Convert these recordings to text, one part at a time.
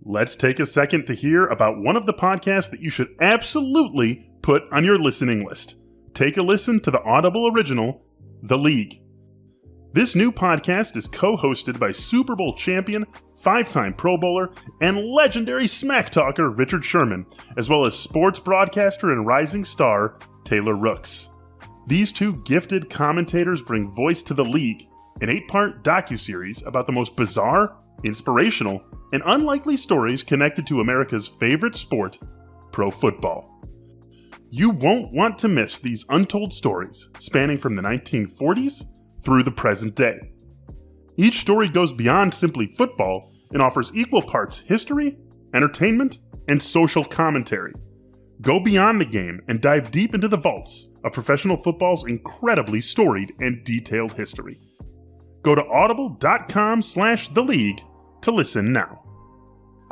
let's take a second to hear about one of the podcasts that you should absolutely put on your listening list. Take a listen to the Audible original, The League. This new podcast is co-hosted by Super Bowl champion, 5-time Pro Bowler, and legendary smack talker Richard Sherman, as well as sports broadcaster and rising star Taylor Rooks. These two gifted commentators bring voice to The League, an 8-part docuseries about the most bizarre, inspirational, and unlikely stories connected to America's favorite sport, pro football. You won't want to miss these untold stories spanning from the 1940s through the present day. Each story goes beyond simply football and offers equal parts history, entertainment, and social commentary. Go beyond the game and dive deep into the vaults of professional football's incredibly storied and detailed history. Go to audible.com/theleague to listen now.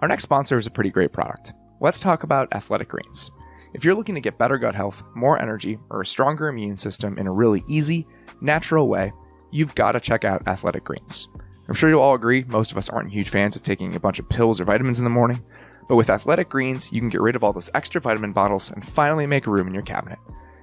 Our next sponsor is a pretty great product. Let's talk about Athletic Greens. If you're looking to get better gut health, more energy, or a stronger immune system in a really easy, natural way, you've got to check out Athletic Greens. I'm sure you'll all agree most of us aren't huge fans of taking a bunch of pills or vitamins in the morning, but with Athletic Greens, you can get rid of all those extra vitamin bottles and finally make room in your cabinet.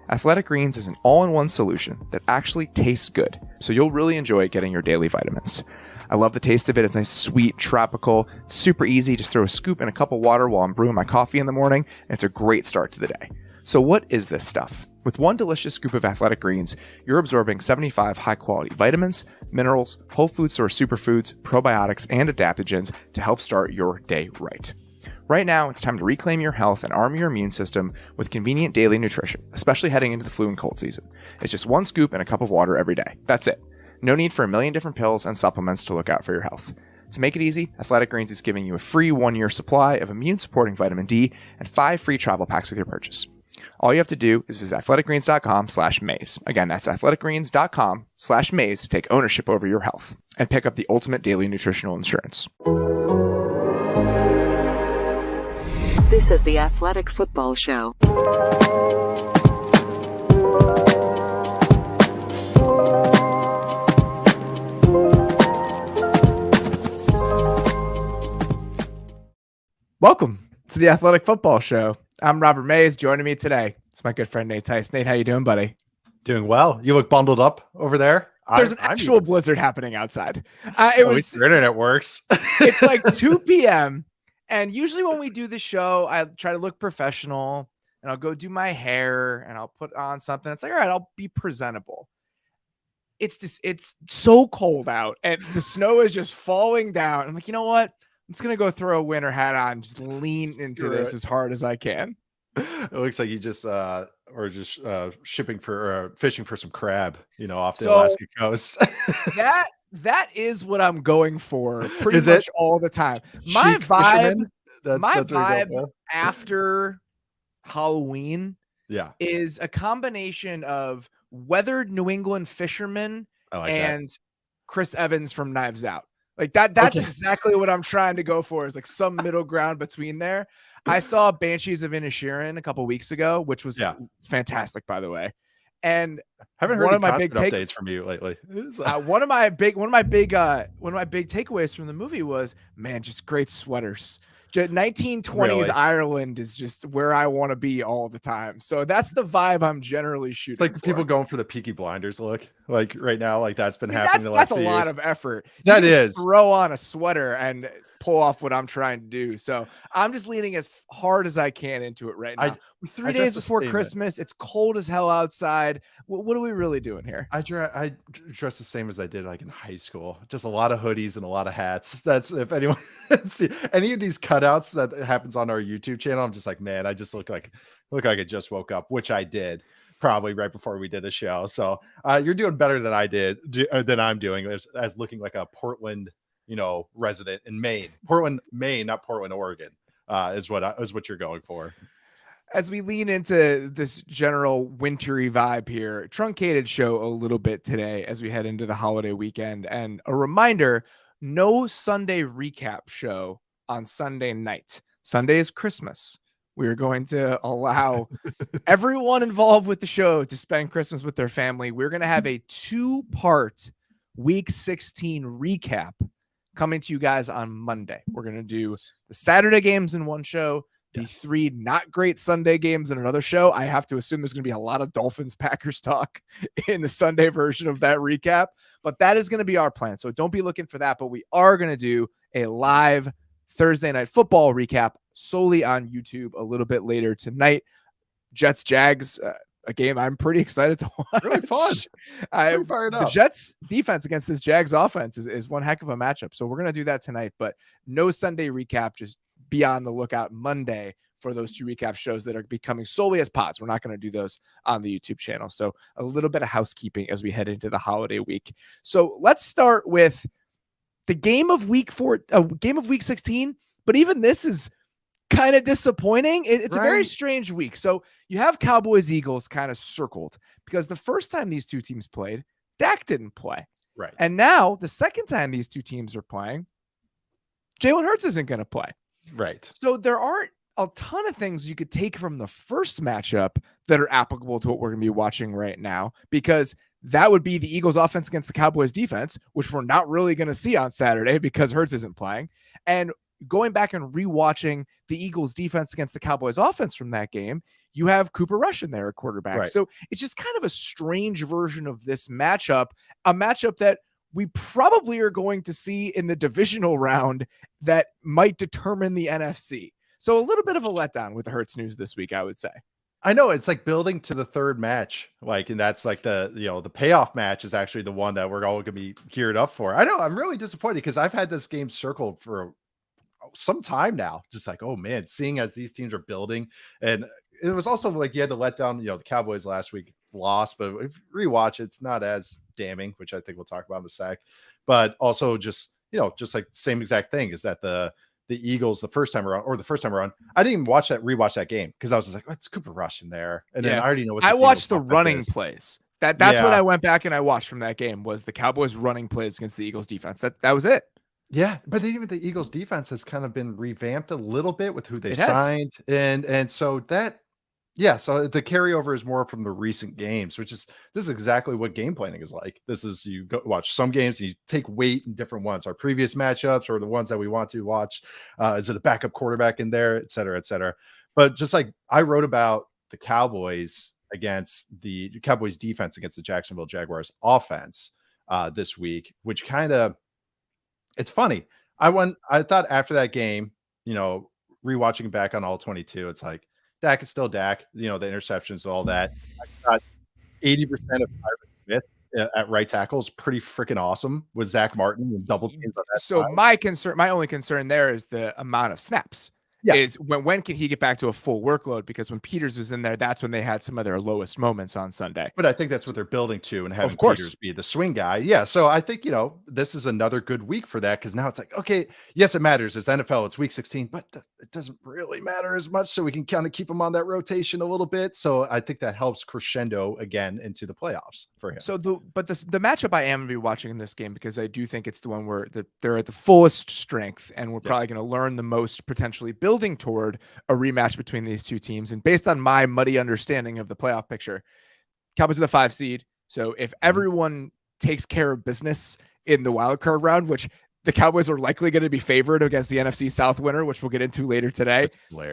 Athletic Greens is an all-in-one solution that actually tastes good, so you'll really enjoy getting your daily vitamins. I love the taste of it. It's nice, sweet, tropical, super easy. Just throw a scoop in a cup of water while I'm brewing my coffee in the morning, and it's a great start to the day. So what is this stuff? With one delicious scoop of Athletic Greens, you're absorbing 75 high-quality vitamins, minerals, whole food source superfoods, probiotics, and adaptogens to help start your day right. Right now, it's time to reclaim your health and arm your immune system with convenient daily nutrition, especially heading into the flu and cold season. It's just one scoop in a cup of water every day. That's it. No need for a million different pills and supplements to look out for your health. To make it easy, Athletic Greens is giving you a free 1-year supply of immune-supporting vitamin D and 5 free travel packs with your purchase. All you have to do is visit athleticgreens.com/maze. Again, that's athleticgreens.com/maze to take ownership over your health and pick up the ultimate daily nutritional insurance. This is the Athletic Football Show. Welcome to the Athletic Football Show. I'm Robert Mays. Joining me today, it's my good friend Nate Tice. Nate, how you doing, buddy? Doing well. You look bundled up over there. There's an actual blizzard happening outside. Your internet works. It's like 2 p.m. And usually when we do the show, I try to look professional and I'll go do my hair and I'll put on something. It's like, all right, I'll be presentable. It's so cold out and the snow is just falling down. I'm like, you know what? I'm just going to go throw a winter hat on and just lean into this as hard as I can. It looks like you just fishing for some crab, off the Alaska coast. That is what I'm going for pretty much all the time. My vibe after Halloween is a combination of weathered New England fishermen and Chris Evans from Knives Out. Like that's exactly what I'm trying to go for, is like some middle ground between there. I saw Banshees of Inisherin a couple weeks ago, which was fantastic, by the way. And haven't heard one of my big updates from you lately. One of my big takeaways from the movie was, man, just great sweaters. 1920s Ireland is just where I want to be all the time. So that's the vibe I'm generally shooting. It's like the people going for the Peaky Blinders look. Like right now, like that's been happening. That's a lot of effort. That is. Throw on a sweater and pull off what I'm trying to do. So I'm just leaning as hard as I can into it right now. We're 3 days before Christmas. It's cold as hell outside. What are we really doing here? I dress the same as I did like in high school. Just a lot of hoodies and a lot of hats. That's, if anyone see any of these cutouts that happens on our YouTube channel, I'm just like, man, I just look like I just woke up, which I did probably right before we did a show. So you're doing better than I'm doing as looking like a Portland resident in Maine. Portland, Maine, not Portland, Oregon, is what you're going for. As we lean into this general wintry vibe here, truncated show a little bit today as we head into the holiday weekend. And a reminder, no Sunday recap show on Sunday night. Sunday is Christmas. We are going to allow everyone involved with the show to spend Christmas with their family. We're going to have a 2-part Week 16 recap coming to you guys on Monday. We're going to do the Saturday games in one show, the 3 not great Sunday games in another show. I have to assume there's going to be a lot of Dolphins-Packers talk in the Sunday version of that recap, but that is going to be our plan. So don't be looking for that, but we are going to do a live Thursday night football recap solely on YouTube a little bit later tonight. Jets-Jags, a game I'm pretty excited to watch. Really fun. The Jets defense against this Jags offense is one heck of a matchup. So we're going to do that tonight, but no Sunday recap. Just be on the lookout Monday for those 2 recap shows that are becoming solely as pods. We're not going to do those on the YouTube channel. So a little bit of housekeeping as we head into the holiday week. So let's start with the game of week 16. But even this is kind of disappointing. It's a very strange week. So you have Cowboys Eagles kind of circled because the first time these two teams played, Dak didn't play. Right. And now the second time these two teams are playing, Jalen Hurts isn't going to play. Right. So there aren't a ton of things you could take from the first matchup that are applicable to what we're going to be watching right now, because that would be the Eagles offense against the Cowboys defense, which we're not really going to see on Saturday because Hurts isn't playing. And going back and rewatching the Eagles defense against the Cowboys offense from that game, you have Cooper Rush in there at quarterback. Right. So it's just kind of a strange version of this matchup, a matchup that we probably are going to see in the divisional round that might determine the NFC. So a little bit of a letdown with the Hurts news this week, I would say. I know it's like building to the third match, and that's like the payoff match is actually the one that we're all going to be geared up for. I know I'm really disappointed because I've had this game circled for some time now, just like, oh man, seeing as these teams are building. And it was also like you had the letdown, the Cowboys last week lost, but if you rewatch it, it's not as damning, which I think we'll talk about in a sec. But also just like the same exact thing is that the Eagles the first time around, I didn't even rewatch that game because I was just like, it's Cooper Rush in there. And then I already know what I watched the running plays. That's what I went back and I watched from that game was the Cowboys running plays against the Eagles defense. That was it. Yeah, but even the Eagles defense has kind of been revamped a little bit with who they signed. And so so the carryover is more from the recent games, this is exactly what game planning is like. This is you go watch some games and you take weight in different ones, our previous matchups or the ones that we want to watch. Is it a backup quarterback in there, et cetera, et cetera. But just like I wrote about the Cowboys against the Cowboys defense against the Jacksonville Jaguars offense this week, which kind of, it's funny. I thought after that game, rewatching back on all 22, it's like Dak is still Dak, the interceptions and all that. I thought 80% of Tyron Smith at right tackle is pretty freaking awesome with Zach Martin and double teams on that So side. my only concern there is the amount of snaps. Is when can he get back to a full workload? Because when Peters was in there, that's when they had some of their lowest moments on Sunday. But I think that's what they're building to, and having Peters be the swing guy. Yeah. So I think, this is another good week for that because now it's like, okay, yes, it matters. It's NFL, it's week 16, but it doesn't really matter as much. So we can kind of keep him on that rotation a little bit. So I think that helps crescendo again into the playoffs for him. So the matchup I am going to be watching in this game because I do think it's the one where they're at the fullest strength and we're probably going to learn the most potentially building toward a rematch between these two teams. And based on my muddy understanding of the playoff picture, Cowboys are the 5 seed. So if everyone takes care of business in the wild card round, which the Cowboys are likely going to be favored against the NFC South winner, which we'll get into later today,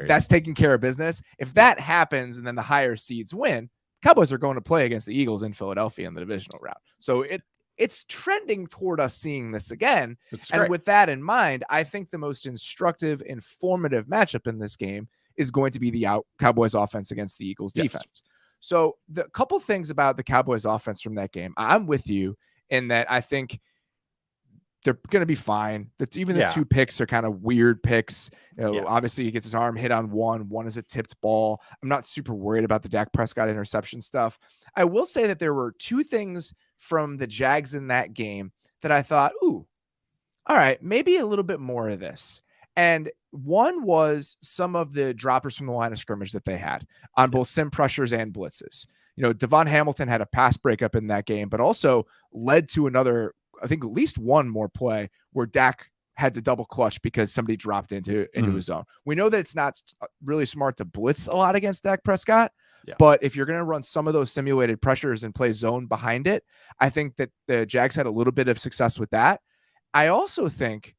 that's taking care of business. If that happens and then the higher seeds win, Cowboys are going to play against the Eagles in Philadelphia in the divisional round. So it's trending toward us seeing this again. And with that in mind, I think the most instructive, informative matchup in this game is going to be the Cowboys offense against the Eagles defense. So the couple things about the Cowboys offense from that game, I'm with you in that I think they're going to be fine. That's even the 2 picks are kind of weird picks. Obviously he gets his arm hit on one is a tipped ball. I'm not super worried about the Dak Prescott interception stuff. I will say that there were 2 things from the Jags in that game that I thought, ooh, all right, maybe a little bit more of this. And one was some of the droppers from the line of scrimmage that they had on both sim pressures and blitzes. Devon Hamilton had a pass breakup in that game, but also led to another, I think at least one more play where Dak had to double clutch because somebody dropped into his zone. We know that it's not really smart to blitz a lot against Dak Prescott, but if you're going to run some of those simulated pressures and play zone behind it, I think that the Jags had a little bit of success with that. I also think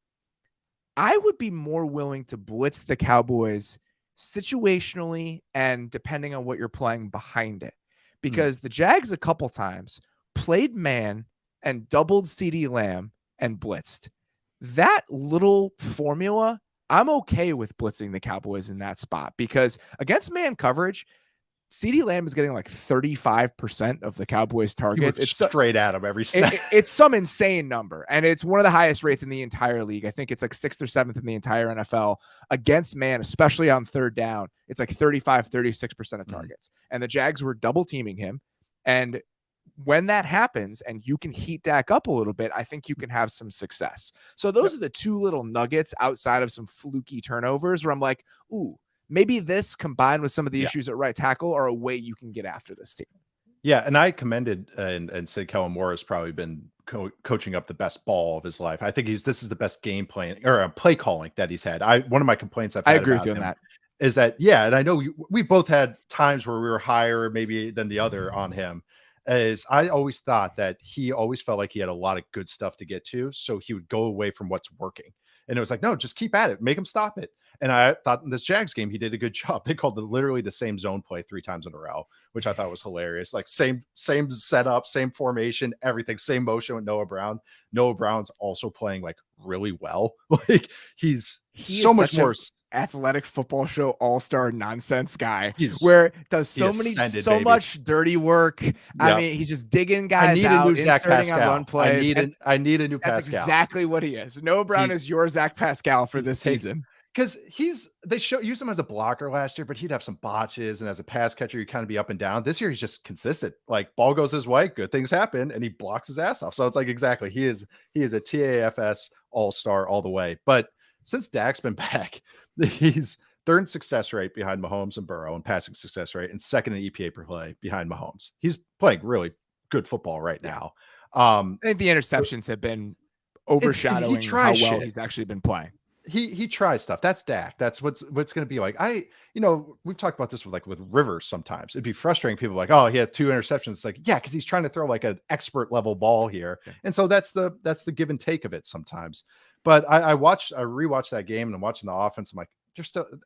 I would be more willing to blitz the Cowboys situationally and depending on what you're playing behind it. Because the Jags a couple times played man and doubled CeeDee Lamb and blitzed. That little formula, I'm okay with blitzing the Cowboys in that spot because against man coverage, CeeDee Lamb is getting like 35% of the Cowboys' targets. It's straight at him every snap. It's some insane number, and it's one of the highest rates in the entire league. I think it's like 6th or 7th in the entire NFL against man, especially on third down. It's like 36% of targets. And the Jags were double teaming him. And when that happens and you can heat Dak up a little bit, I think you can have some success. So those are the two little nuggets outside of some fluky turnovers where I'm like, ooh, maybe this combined with some of the issues at right tackle are a way you can get after this team. Yeah, and I commended and said Kellen Moore has probably been coaching up the best ball of his life. I think this is the best game plan or play calling that he's had. One of my complaints I agree with you on that is that and I know we both had times where we were higher maybe than the other on him. Is I always thought that he always felt like he had a lot of good stuff to get to, so he would go away from what's working. And it was like, no, just keep at it, make him stop it. And I thought in this Jags game, he did a good job. They called literally the same zone play 3 times in a row, which I thought was hilarious. Like same setup, same formation, everything, same motion with Noah Brown. Noah Brown's also playing like really well. Like he's so much more athletic football show all-star nonsense guy where does so much dirty work. I mean, he's just digging guys out, inserting on run plays. I need a new That's Pascal. Exactly what he is. Noah Brown is your Zach Pascal for this season. Because they use him as a blocker last year, but he'd have some botches, and as a pass catcher, he'd kind of be up and down. This year, he's just consistent. Like ball goes his way, good things happen, and he blocks his ass off. So it's like exactly he is a TAFS all-star all the way. But since Dak's been back, he's third in success rate behind Mahomes and Burrow, and passing success rate, and second in EPA per play behind Mahomes. He's playing really good football right now. I think the interceptions have been overshadowing how well he's actually been playing. He tries stuff. That's Dak. That's what's going to be like. We've talked about this with Rivers sometimes. It'd be frustrating. People like, oh, he had 2 interceptions. It's like, yeah, because he's trying to throw like an expert level ball here. Okay. And so that's the give and take of it sometimes. But I rewatched that game and I'm watching the offense. I'm like,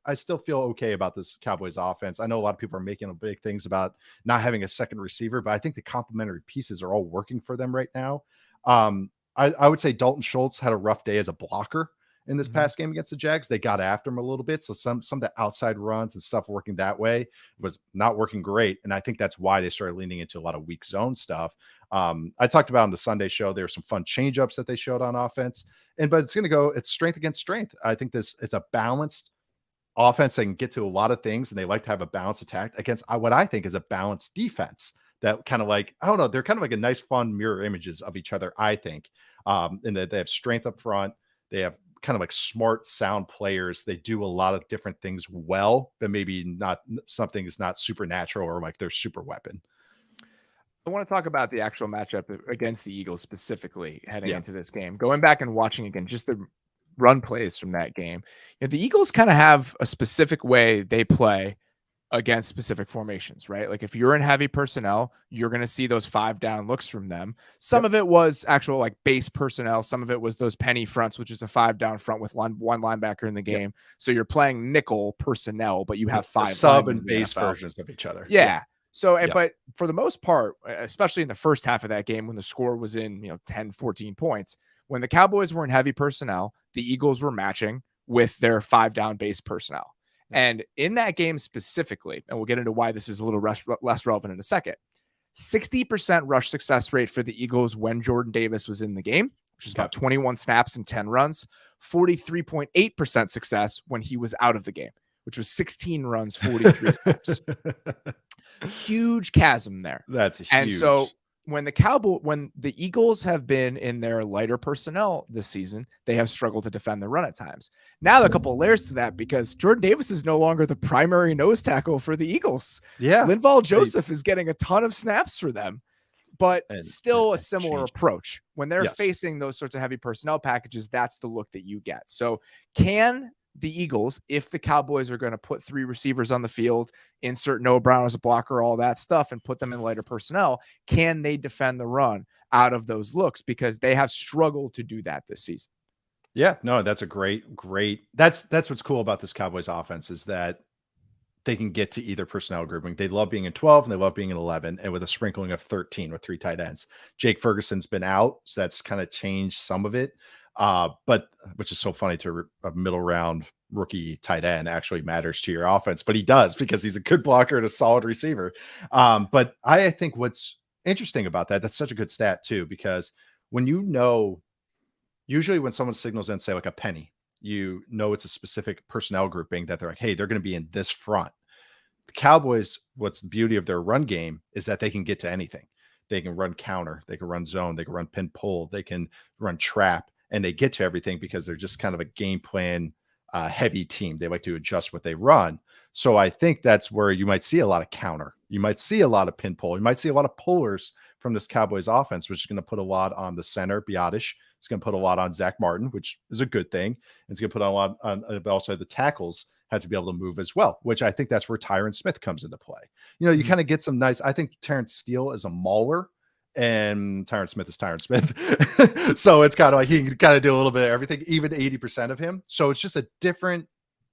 I still feel okay about this Cowboys offense. I know a lot of people are making big things about not having a second receiver, but I think the complementary pieces are all working for them right now. I would say Dalton Schultz had a rough day as a blocker in this past game against the Jags. They got after him a little bit. So some of the outside runs and stuff working that way was not working great. And I think that's why they started leaning into a lot of weak zone stuff. I talked about on the Sunday show, there were some fun change-ups that they showed on offense. But it's strength against strength. I think it's a balanced offense that can get to a lot of things, and they like to have a balanced attack against what I think is a balanced defense that kind of like, I don't know, they're kind of like a nice, fun mirror images of each other, I think. And that they have strength up front. They have kind of like smart, sound players. They do a lot of different things well, but maybe not something is not supernatural or like their super weapon. I want to talk about the actual matchup against the Eagles specifically heading into this game. Going back and watching again, just the run plays from that game. The Eagles kind of have a specific way they play against specific formations, right? Like if you're in heavy personnel, you're going to see those 5 down looks from them. Some of it was actual like base personnel. Some of it was those penny fronts, which is a 5 down front with one linebacker in the game. Yep. So you're playing nickel personnel, but you have 5 sub and base versions of each other. Yeah. So, but for the most part, especially in the first half of that game, when the score was in, 10, 14 points, when the Cowboys were in heavy personnel, the Eagles were matching with their 5 down base personnel. And in that game specifically, and we'll get into why this is a little less relevant in a second, 60% rush success rate for the Eagles when Jordan Davis was in the game, which is about 21 snaps and 10 runs, 43.8% success when he was out of the game, which was 16 runs, 43 snaps. Huge chasm there. That's huge. And so when the Eagles have been in their lighter personnel this season, they have struggled to defend the run at times. Now, there are a couple of layers to that because Jordan Davis is no longer the primary nose tackle for the Eagles. Yeah. Linval Joseph is getting a ton of snaps for them, but still a similar approach. When they're facing those sorts of heavy personnel packages, that's the look that you get. So can the Eagles, if the Cowboys are going to put 3 receivers on the field, insert Noah Brown as a blocker, all that stuff, and put them in lighter personnel, can they defend the run out of those looks? Because they have struggled to do that this season. Yeah, no, that's a great. That's what's cool about this Cowboys offense is that they can get to either personnel grouping. They love being in 12 and they love being in 11 and with a sprinkling of 13 with 3 tight ends. Jake Ferguson's been out, so that's kind of changed some of it. But which is so funny to a middle round rookie tight end actually matters to your offense, but he does because he's a good blocker and a solid receiver. But I think what's interesting about that's such a good stat too, because when usually when someone signals in, say like a penny, you know it's a specific personnel grouping that they're like, hey, they're going to be in this front. The Cowboys, what's the beauty of their run game is that they can get to anything. They can run counter, they can run zone, they can run pin pull, they can run trap, and they get to everything because they're just kind of a game plan heavy team. They like to adjust what they run. So I think that's where you might see a lot of counter. You might see a lot of pin pull. You might see a lot of pullers from this Cowboys offense, which is going to put a lot on the center, Biotish. It's going to put a lot on Zach Martin, which is a good thing. It's going to put a lot on also the tackles have to be able to move as well, which I think that's where Tyron Smith comes into play. You kind of get some nice, I think Terrence Steele is a mauler and Tyron Smith is Tyron Smith. So it's kind of like he can kind of do a little bit of everything, even 80% of him. So it's just a different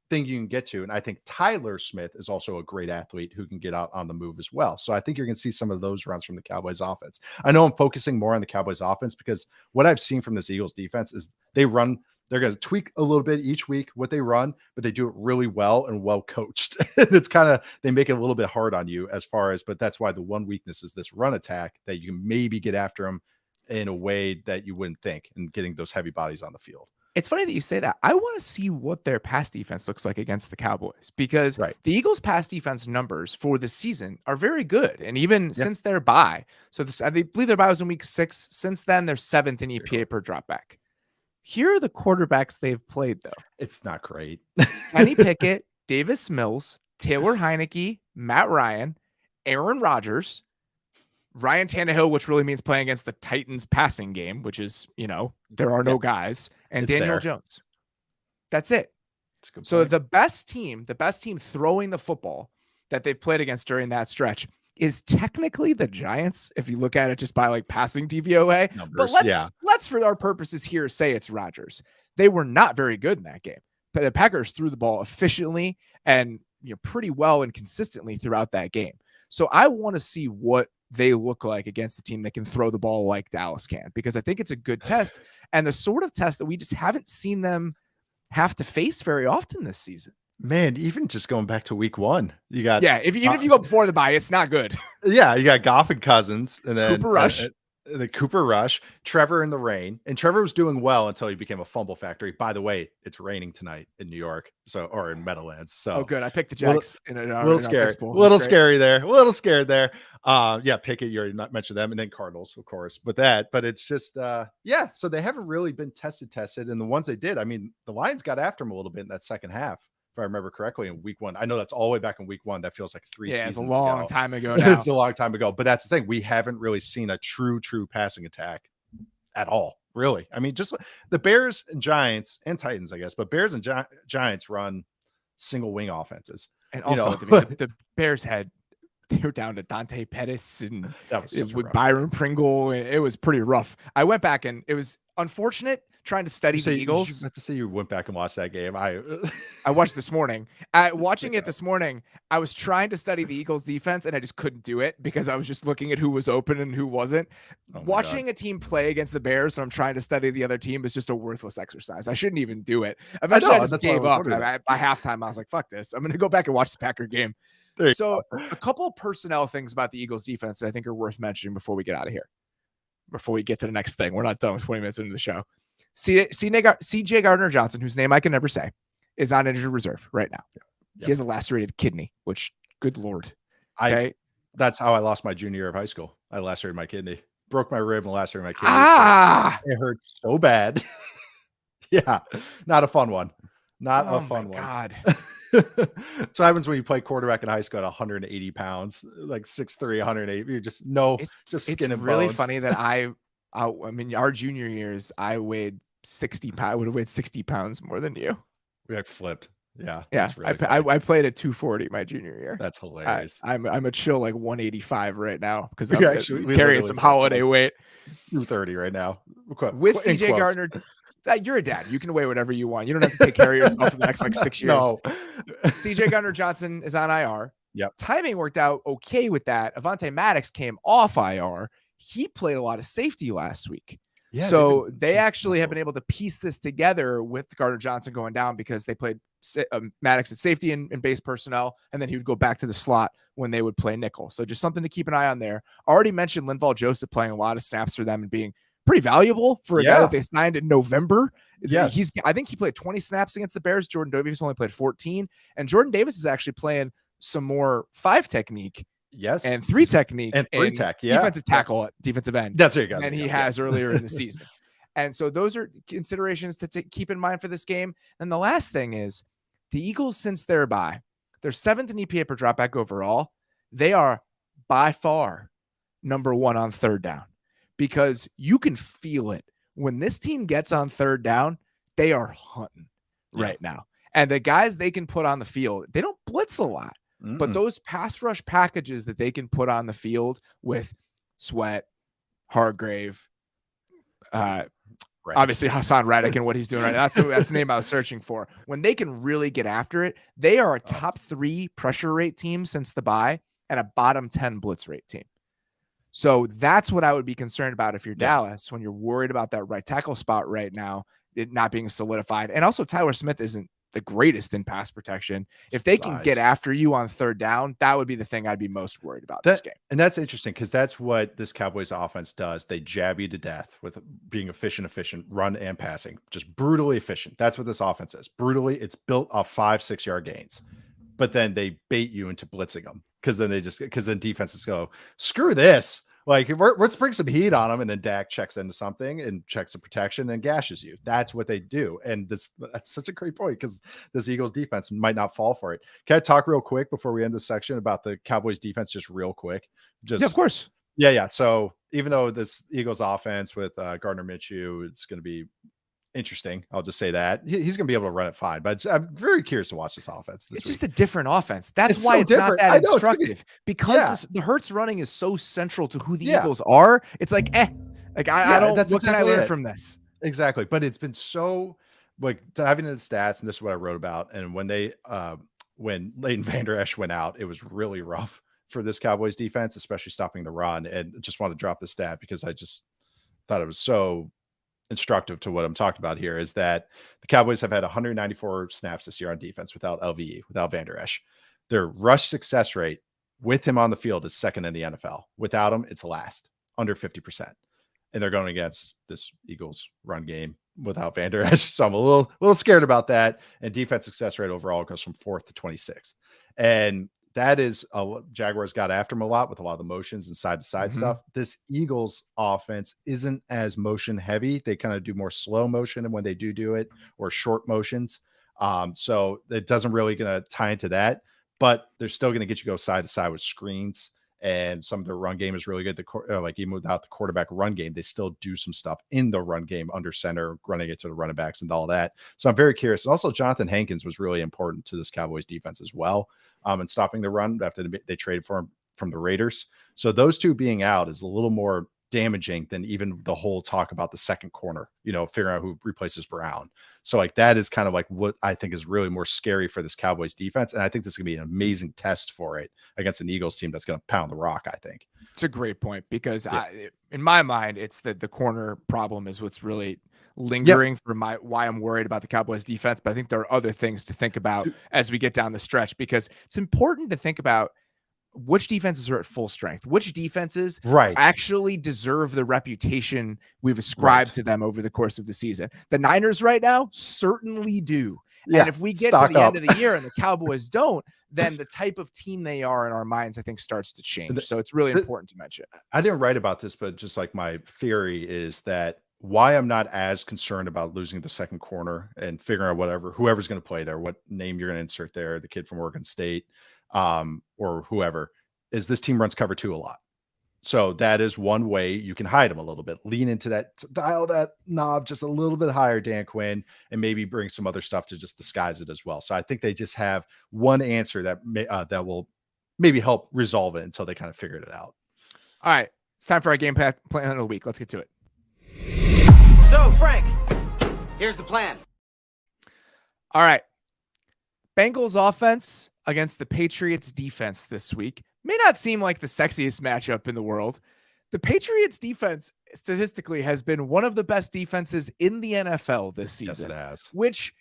thing you can get to. And I think Tyler Smith is also a great athlete who can get out on the move as well. So I think you're going to see some of those runs from the Cowboys offense. I know I'm focusing more on the Cowboys offense because what I've seen from this Eagles defense is they're going to tweak a little bit each week what they run, but they do it really well and well coached. And it's kind of, they make it a little bit hard on you but that's why the one weakness is this run attack that you can maybe get after them in a way that you wouldn't think and getting those heavy bodies on the field. It's funny that you say that. I want to see what their pass defense looks like against the Cowboys because the Eagles pass defense numbers for the season are very good. And even since their bye, so I believe their bye was in week 6. Since then, they're 7th in EPA per dropback. Here are the quarterbacks they've played, though. It's not great. Kenny Pickett, Davis Mills, Taylor Heineke, Matt Ryan, Aaron Rodgers, Ryan Tannehill, which really means playing against the Titans passing game, which is, there are no guys, and Daniel Jones. That's it. So the best team throwing the football that they've played against during that stretch is technically the Giants, if you look at it just by like passing DVOA. Numbers, but let's for our purposes here say it's Rodgers. They were not very good in that game. But the Packers threw the ball efficiently and pretty well and consistently throughout that game. So I want to see what they look like against a team that can throw the ball like Dallas can, because I think it's a good test and the sort of test that we just haven't seen them have to face very often this season. Man, even just going back to week 1, you got if you go before the bye, it's not good. Yeah, you got Goff and Cousins, and then Cooper Rush. The Cooper Rush, Trevor in the rain, and Trevor was doing well until he became a fumble factory. By the way, it's raining tonight in New York, or in Meadowlands. So good. I picked the Jags. A little scary there. A little scared there. Pickett, you already not mentioned them, and then Cardinals, of course. But it's just So they haven't really been tested, and the ones they did, I mean, the Lions got after them a little bit in that second half. If I remember correctly, in week 1. I know that's all the way back in week 1. That feels like 3 seasons ago. It's a long time ago now. It's a long time ago. But that's the thing. We haven't really seen a true passing attack at all, really. I mean, just the Bears and Giants and Titans, I guess. But Bears and Giants run single wing offenses. And also, the Bears they were down to Dante Pettis and with Byron Pringle. And it was pretty rough. I went back and it was unfortunate trying to study the Eagles. You have to say you went back and watched that game. I watched this morning. Watching it this morning, I was trying to study the Eagles defense and I just couldn't do it because I was just looking at who was open and who wasn't. Watching a team play against the Bears when I'm trying to study the other team is just a worthless exercise. I shouldn't even do it. Eventually, I just gave up. By halftime, I was like, fuck this. I'm going to go back and watch the Packer game. So a couple of personnel things about the Eagles defense that I think are worth mentioning before we get out of here. Before we get to the next thing. We're not done with 20 minutes into the show. CJ Gardner-Johnson, whose name I can never say, is on injured reserve right now. Yep. He has a lacerated kidney, which, good Lord. Okay? That's how I lost my junior year of high school. I lacerated my kidney. Broke my rib and lacerated my kidney. It hurt so bad. Yeah. Not a fun one. Not a fun one. God. That's what happens when you play quarterback in high school at 180 pounds, like 6'3", 180. You're just skin and bones. It's really funny that I mean, our junior years, I weighed 60 pounds. I would have weighed 60 pounds more than you. We like flipped. Yeah. Really I played at 240 my junior year. That's hilarious. I'm a chill like 185 right now because I'm carrying some holiday weight. 230 right now. With CJ Gardner. You're a dad. You can weigh whatever you want. You don't have to take care of yourself for the next like 6 years. No. CJ Gardner-Johnson is on IR. Yep. Timing worked out okay with that. Avonte Maddox came off IR. He played a lot of safety last week. Yeah, so they actually have been able to piece this together with Gardner-Johnson going down because they played Maddox at safety and base personnel, and then he would go back to the slot when they would play nickel. So just something to keep an eye on there. Already mentioned Linval Joseph playing a lot of snaps for them and being pretty valuable for a guy that they signed in November. Yes. I think he played 20 snaps against the Bears. Jordan Davis only played 14, and Jordan Davis is actually playing some more 5 technique. Yes. And 3 technique and 3 tech. Yeah. Defensive tackle at defensive end. That's what you got. And he has earlier in the season. And so those are considerations to keep in mind for this game. And the last thing is the Eagles, since their bye, they're 7th in EPA per dropback overall. They are by far number 1 on third down because you can feel it. When this team gets on third down, they are hunting right now. And the guys they can put on the field, they don't blitz a lot. But those pass rush packages that they can put on the field with Sweat, Hargrave, obviously Hassan Reddick and what he's doing right now. That's the name I was searching for. When they can really get after it, they are a top 3 pressure rate team since the bye and a bottom 10 blitz rate team. So that's what I would be concerned about if you're Dallas, when you're worried about that right tackle spot right now, it not being solidified. And also Tyler Smith isn't the greatest in pass protection. If they can get after you on third down, that would be the thing I'd be most worried about this game. And that's interesting because that's what this Cowboys offense does. They jab you to death with being efficient, run and passing, just brutally efficient. That's what this offense is. Brutally, it's built off 5-6 yard gains, but then they bait you into blitzing them because then defenses go, screw this. Like, let's bring some heat on them, and then Dak checks into something and checks the protection and gashes you. That's what they do, and that's such a great point because this Eagles defense might not fall for it. Can I talk real quick before we end this section about the Cowboys defense, just real quick? Yeah, of course. Yeah. So even though this Eagles offense with Gardner Minshew, it's going to be interesting. I'll just say that he's going to be able to run it fine, but I'm very curious to watch this offense. It's just a different offense. That's why it's not that instructive because the Hurts running is so central to who the Eagles are. It's like, I don't, what can I learn from this? Exactly. But it's been so like diving into the stats, and this is what I wrote about. And when when Leighton Vander Esch went out, it was really rough for this Cowboys defense, especially stopping the run. And just want to drop the stat because I just thought it was so instructive to what I'm talking about here, is that the Cowboys have had 194 snaps this year on defense without LVE, without Vander Esch. Their rush success rate with him on the field is 2nd in the NFL. Without him, it's last, under 50%. And they're going against this Eagles run game without Vander Esch. So I'm a little scared about that. And defense success rate overall goes from 4th to 26th. And that is Jaguars got after him a lot with a lot of the motions and side to side stuff. This Eagles offense isn't as motion heavy. They kind of do more slow motion, and when they do it, or short motions. So it doesn't really going to tie into that, but they're still going to get you go side to side with screens. And some of their run game is really good. Like even without the quarterback run game, they still do some stuff in the run game under center, running it to the running backs and all that. So I'm very curious. And also Jonathan Hankins was really important to this Cowboys defense as well. And stopping the run after they traded for him from the Raiders. So those two being out is a little more damaging than even the whole talk about the second corner, figuring out who replaces Brown. So like that is kind of like what I think is really more scary for this Cowboys defense. And I think this is going to be an amazing test for it against an Eagles team that's going to pound the rock, I think. It's a great point because in my mind, it's the corner problem is what's really lingering for why I'm worried about the Cowboys defense. But I think there are other things to think about as we get down the stretch, because it's important to think about which defenses are at full strength, which defenses actually deserve the reputation we've ascribed to them over the course of the season. The Niners right now certainly do. And if we get to the end of the year and the Cowboys don't, then the type of team they are in our minds, I think, starts to change. So it's really important to mention. I didn't write about this, but just like my theory is that why I'm not as concerned about losing the second corner and figuring out whoever's going to play there, what name you're going to insert there, the kid from Oregon State, or whoever, is this team runs cover 2 a lot. So that is one way you can hide them a little bit, lean into that, dial that knob just a little bit higher, Dan Quinn, and maybe bring some other stuff to just disguise it as well. So I think they just have one answer that will maybe help resolve it until they kind of figured it out. All right. It's time for our game plan of the week. Let's get to it. So, Frank, Here's the plan. All right. Bengals offense against the Patriots defense this week may not seem like the sexiest matchup in the world. The Patriots defense statistically has been one of the best defenses in the NFL this season, Yes, it has. which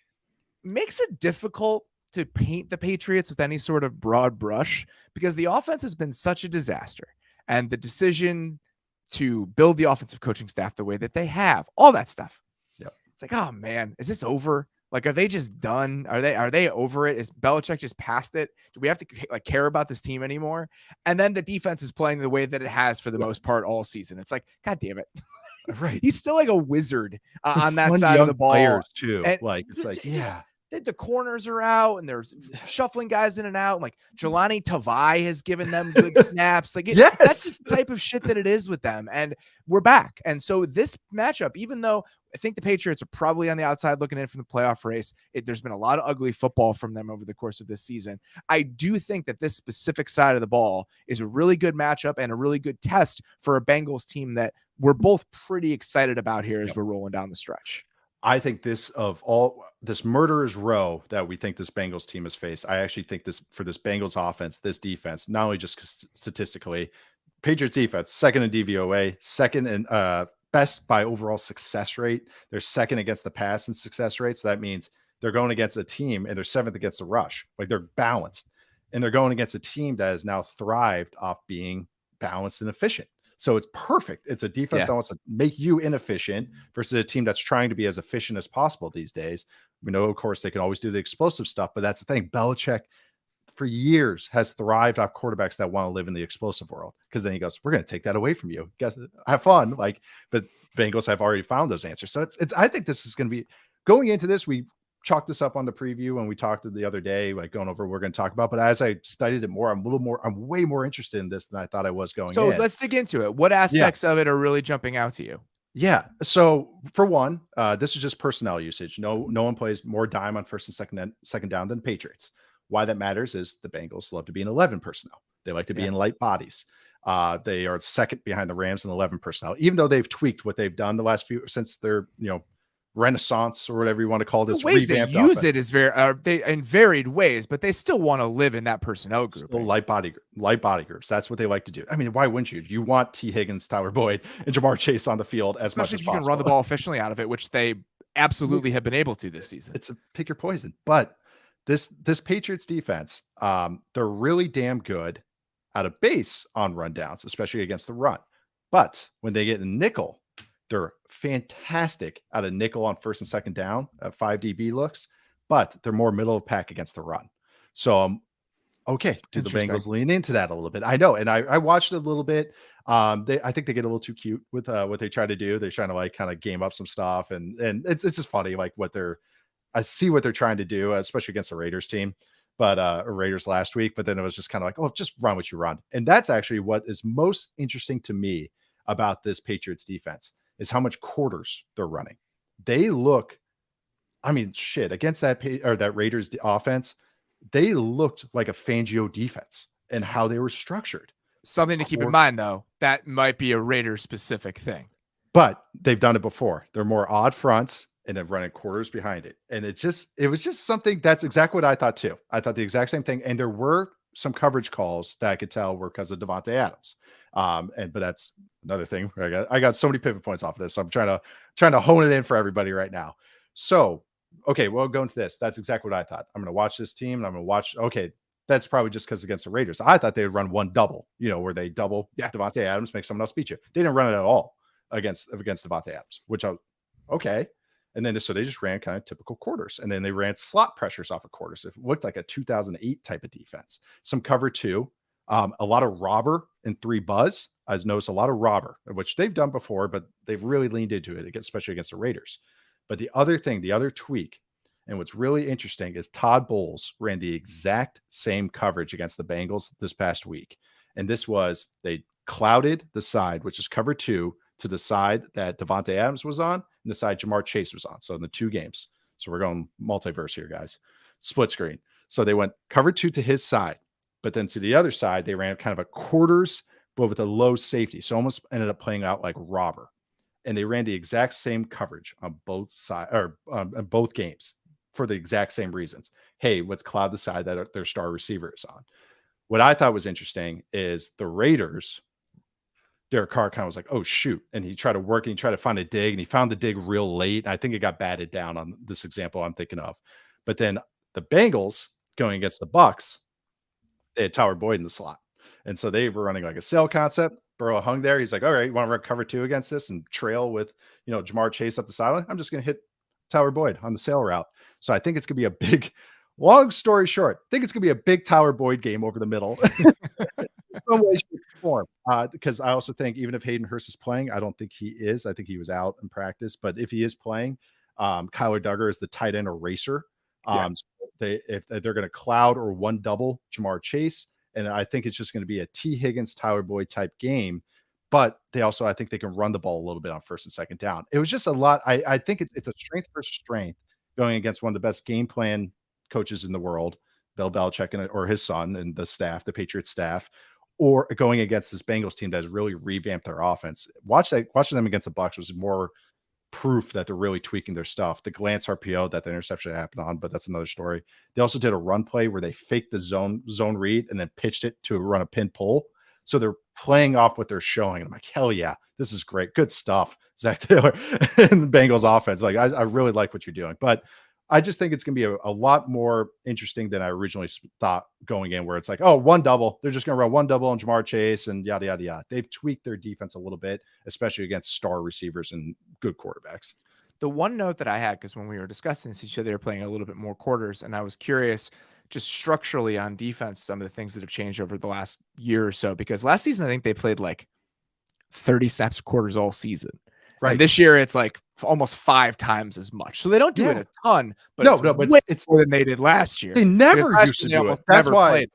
makes it difficult to paint the Patriots with any sort of broad brush because the offense has been such a disaster. And the decision to build the offensive coaching staff the way that they have, all that stuff. Yep. It's like, oh man, is this over? Like, are they just done? Are they over it? Is Belichick just past it? Do we have to care about this team anymore? And then the defense is playing the way that it has for the most part all season. It's like, God damn it. Right. He's still like a wizard on that Fun side of young the ball. players too. And Like, it's like, yeah. The corners are out and there's shuffling guys in and out. Like Jelani Tavai has given them good snaps. Like that's just the type of shit that it is with them. And we're back. And so this matchup, even though I think the Patriots are probably on the outside looking in from the playoff race, there's been a lot of ugly football from them over the course of this season. I do think that this specific side of the ball is a really good matchup and a really good test for a Bengals team that we're both pretty excited about here as we're rolling down the stretch. I think this murderer's row that we think this Bengals team has faced, I actually think this for this Bengals offense, this defense, not only just statistically, Patriots defense, second in DVOA, second in best by overall success rate. They're second against the pass in success rate. So that means they're going against a team and they're seventh against the rush. Like they're balanced and they're going against a team that has now thrived off being balanced and efficient. So it's perfect. It's a defense that wants to make you inefficient versus a team that's trying to be as efficient as possible these days. We know, of course, they can always do the explosive stuff, but that's the thing. Belichick for years has thrived off quarterbacks that want to live in the explosive world. Because then he goes, we're going to take that away from you. Guys, have fun. Like, but Bengals have already found those answers. So it's I think this is going to be going into this. We chalked this up on the preview when we talked the other day, like going over what we're going to talk about. But as I studied it more, I'm way more interested in this than I thought I was going in. So let's dig into it. What aspects of it are really jumping out to you? Yeah. So for one, this is just personnel usage. No one plays more dime on first and second down than Patriots. Why that matters is the Bengals love to be in 11 personnel. They like to be in light bodies. They are second behind the Rams in 11 personnel, even though they've tweaked what they've done the last few since their, renaissance or whatever you want to call this. The ways they use it is they in varied ways, but they still want to live in that personnel group. Still light body groups. That's what they like to do. I mean, why wouldn't you? You want T. Higgins, Tyler Boyd, and Jamar Chase on the field as much as possible. Especially if you can run the ball efficiently out of it, which they absolutely have been able to this season. It's a pick your poison. But this Patriots defense, they're really damn good out of base on rundowns, especially against the run. But when they get in nickel, they're fantastic out of nickel on first and second down at 5 DB looks, but they're more middle of pack against the run. So, okay, do the Bengals lean into that a little bit? I know, and I watched it a little bit. I think they get a little too cute with what they try to do. They're trying to like kind of game up some stuff, and it's just funny like I see what they're trying to do, especially against the Raiders team, but Raiders last week. But then it was just kind of like, oh, just run what you run, and that's actually what is most interesting to me about this Patriots defense. Is how much quarters they're running. They look, against that Raiders offense, they looked like a Fangio defense and how they were structured. Something to keep in mind, though, that might be a Raiders specific thing. But they've done it before. They're more odd fronts and they're running quarters behind it. And it was just something that's exactly what I thought too. I thought the exact same thing. And there were some coverage calls that I could tell were because of Davante Adams. But that's another thing. I got so many pivot points off of this. So I'm trying to hone it in for everybody right now. So, okay, well, go into this. That's exactly what I thought. I'm going to watch this team and I'm going to watch. Okay. That's probably just because against the Raiders. I thought they would run one double, where they double Davante Adams, make someone else beat you. They didn't run it at all against Davante Adams, which okay. And then so they just ran kind of typical quarters. And then they ran slot pressures off of quarters. It looked like a 2008 type of defense. Some cover two, a lot of robber and 3 buzz. I've noticed a lot of robber, which they've done before, but they've really leaned into it, especially against the Raiders. But the other tweak, and what's really interesting is Todd Bowles ran the exact same coverage against the Bengals this past week. And this was, they clouded the side, which is cover 2, to the side that Davante Adams was on and the side Jamar Chase was on. So in the 2 games. So we're going multiverse here, guys. Split screen. So they went cover 2 to his side, but then to the other side, they ran kind of a quarters, but with a low safety. So almost ended up playing out like robber. and they ran the exact same coverage on both sides or on both games for the exact same reasons. Hey, let's cloud the side that their star receiver is on. What I thought was interesting is the Raiders, Derek Carr kind of was like, oh, shoot. And he tried to work and he tried to find a dig and he found the dig real late. And I think it got batted down on this example I'm thinking of. But then the Bengals going against the Bucs, they had Tyler Boyd in the slot. And so they were running like a sail concept. Burrow hung there. He's like, all right, you want to run cover 2 against this and trail with, Jamar Chase up the sideline? I'm just going to hit Tyler Boyd on the sail route. So I think it's going to be a big, long story short, I think it's going to be a big Tyler Boyd game over the middle. In some way, shape, or form. Because I also think even if Hayden Hurst is playing, I don't think he is. I think he was out in practice. But if he is playing, Kyler Duggar is the tight end eraser. So if they're going to cloud or one double Jamar Chase, and I think it's just going to be a T. Higgins, Tyler Boyd type game. But they also, I think they can run the ball a little bit on first and second down. It was just a lot. I think it's a strength for strength going against one of the best game plan coaches in the world, Bill Belichick or his son and the staff, the Patriots staff, or going against this Bengals team that has really revamped their offense. Watching them against the Bucs was more proof that they're really tweaking their stuff. The glance RPO that the interception happened on, but that's another story. They also did a run play where they faked the zone read and then pitched it to run a pin pull. So they're playing off what they're showing. I'm like, hell yeah, this is great. Good stuff. Zach Taylor and the Bengals offense. Like, I really like what you're doing, but I just think it's going to be a lot more interesting than I originally thought going in, where it's like, oh, one double. They're just going to run one double on Jamar Chase and yada, yada, yada. They've tweaked their defense a little bit, especially against star receivers and good quarterbacks. The one note that I had, because when we were discussing this, each other, they were playing a little bit more quarters, and I was curious just structurally on defense, some of the things that have changed over the last year or so, because last season, I think they played like 30 snaps quarters all season. Right. And this year it's like almost 5 times as much. So they don't do it a ton, but it's more than they did last year. They never used to do it. That's why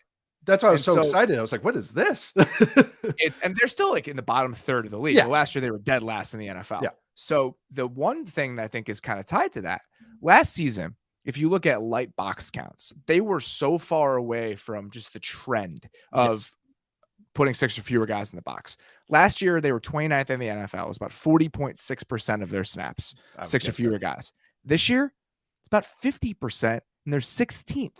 I was so excited. I was like, what is this? And they're still like in the bottom third of the league. Yeah. Last year they were dead last in the NFL. Yeah. So the one thing that I think is kind of tied to that, last season, if you look at light box counts, they were so far away from just the trend of putting 6 or fewer guys in the box. Last year, they were 29th in the NFL. It was about 40.6% of their snaps, 6 or fewer guys. This year, it's about 50%, and they're 16th.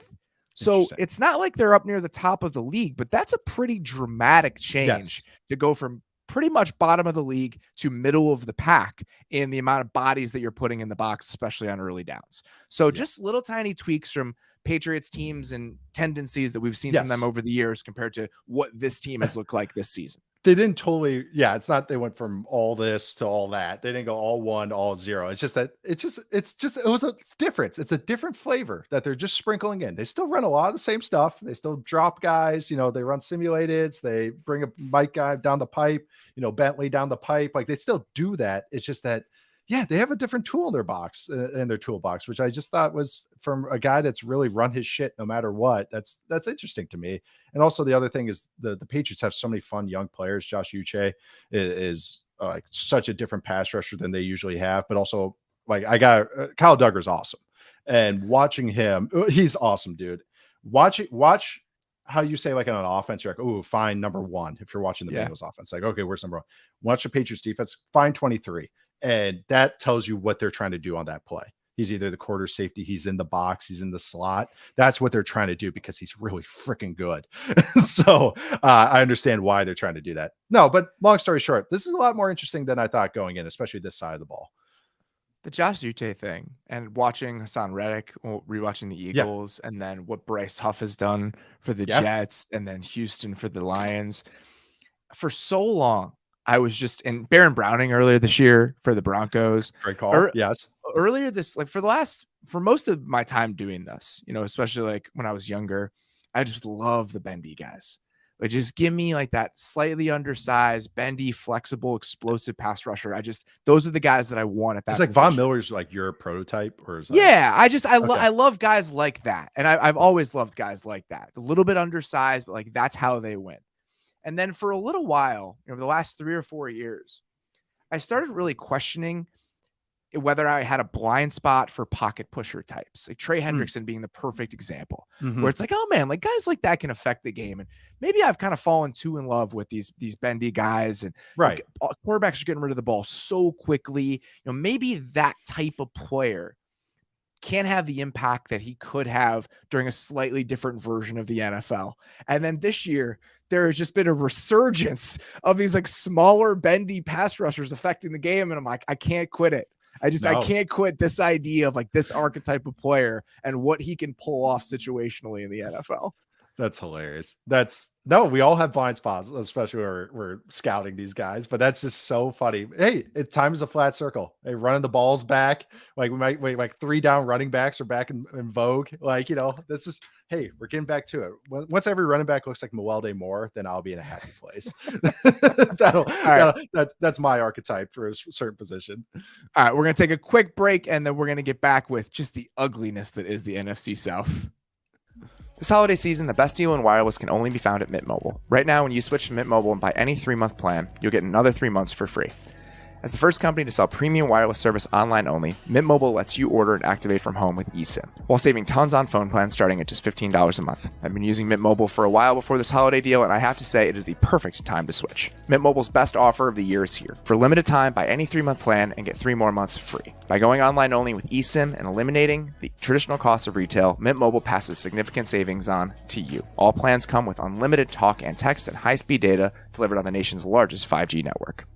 So it's not like they're up near the top of the league, but that's a pretty dramatic change to go from pretty much bottom of the league to middle of the pack in the amount of bodies that you're putting in the box, especially on early downs. So just little tiny tweaks from Patriots teams and tendencies that we've seen from them over the years compared to what this team has looked like this season. They didn't totally, it's not, they went from all this to all that. They didn't go all 1, all 0. It's just that it was a difference. It's a different flavor that they're just sprinkling in. They still run a lot of the same stuff. They still drop guys, they run simulateds. They bring a Mike guy down the pipe, Bentley down the pipe. Like, they still do that. It's just that, they have a different tool in their box, in their toolbox, which I just thought was from a guy that's really run his shit no matter what. That's interesting to me. And also the other thing is the Patriots have so many fun young players. Josh Uche is like such a different pass rusher than they usually have, but also like Kyle Duggar's awesome. And watching him, he's awesome, dude. Watch how you say, like, on an offense, you're like, oh, find number 1. If you're watching the Bengals offense, like, okay, where's number 1? Watch the Patriots defense, find 23. And that tells you what they're trying to do on that play. He's either the quarter safety, he's in the box, he's in the slot. That's what they're trying to do because he's really freaking good. So I understand why they're trying to do that. No, but long story short, this is a lot more interesting than I thought going in, especially this side of the ball. The Josh Uche thing and watching Hassan Reddick, rewatching the Eagles, and then what Bryce Huff has done for the Jets, and then Houston for the Lions. For so long, I was just in Baron Browning earlier this year for the Broncos. Great call. Yes. Earlier this, like for most of my time doing this, especially like when I was younger, I just love the bendy guys. Like, just give me like that slightly undersized, bendy, flexible, explosive pass rusher. Those are the guys that I want at that. It's like position. Von Miller's like your prototype, or is that... I love guys like that. And I've always loved guys like that. A little bit undersized, but like that's how they win. And then for a little while, the last 3 or 4 years, I started really questioning whether I had a blind spot for pocket pusher types, like Trey Hendrickson being the perfect example, where it's like, oh man, like guys like that can affect the game. And maybe I've kind of fallen too in love with these bendy guys, and Right. Quarterbacks are getting rid of the ball so quickly. Maybe that type of player can have the impact that he could have during a slightly different version of the NFL. And then this year, there has just been a resurgence of these like smaller, bendy pass rushers affecting the game. And I'm like, I can't quit it. I can't quit this idea of like this archetype of player and what he can pull off situationally in the NFL. That's hilarious. We all have blind spots, especially where we're scouting these guys, but that's just so funny. Hey, time is a flat circle. Hey, running the balls back. Like we might wait, like 3 down running backs are back in vogue. Like, this is, hey, we're getting back to it. Once every running back looks like Mewelde Moore, then I'll be in a happy place. That's my archetype for a certain position. All right. We're going to take a quick break and then we're going to get back with just the ugliness that is the NFC South. This holiday season, the best deal in wireless can only be found at Mint Mobile. Right now, when you switch to Mint Mobile and buy any 3-month plan, you'll get another 3 months for free. As the first company to sell premium wireless service online only, Mint Mobile lets you order and activate from home with eSIM, while saving tons on phone plans starting at just $15 a month. I've been using Mint Mobile for a while before this holiday deal, and I have to say it is the perfect time to switch. Mint Mobile's best offer of the year is here. For a limited time, buy any 3-month plan and get 3 more months free. By going online only with eSIM and eliminating the traditional cost of retail, Mint Mobile passes significant savings on to you. All plans come with unlimited talk and text and high-speed data delivered on the nation's largest 5G network.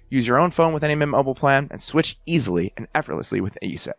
Use your own phone with any Mint Mobile plan and switch easily and effortlessly with eSIM.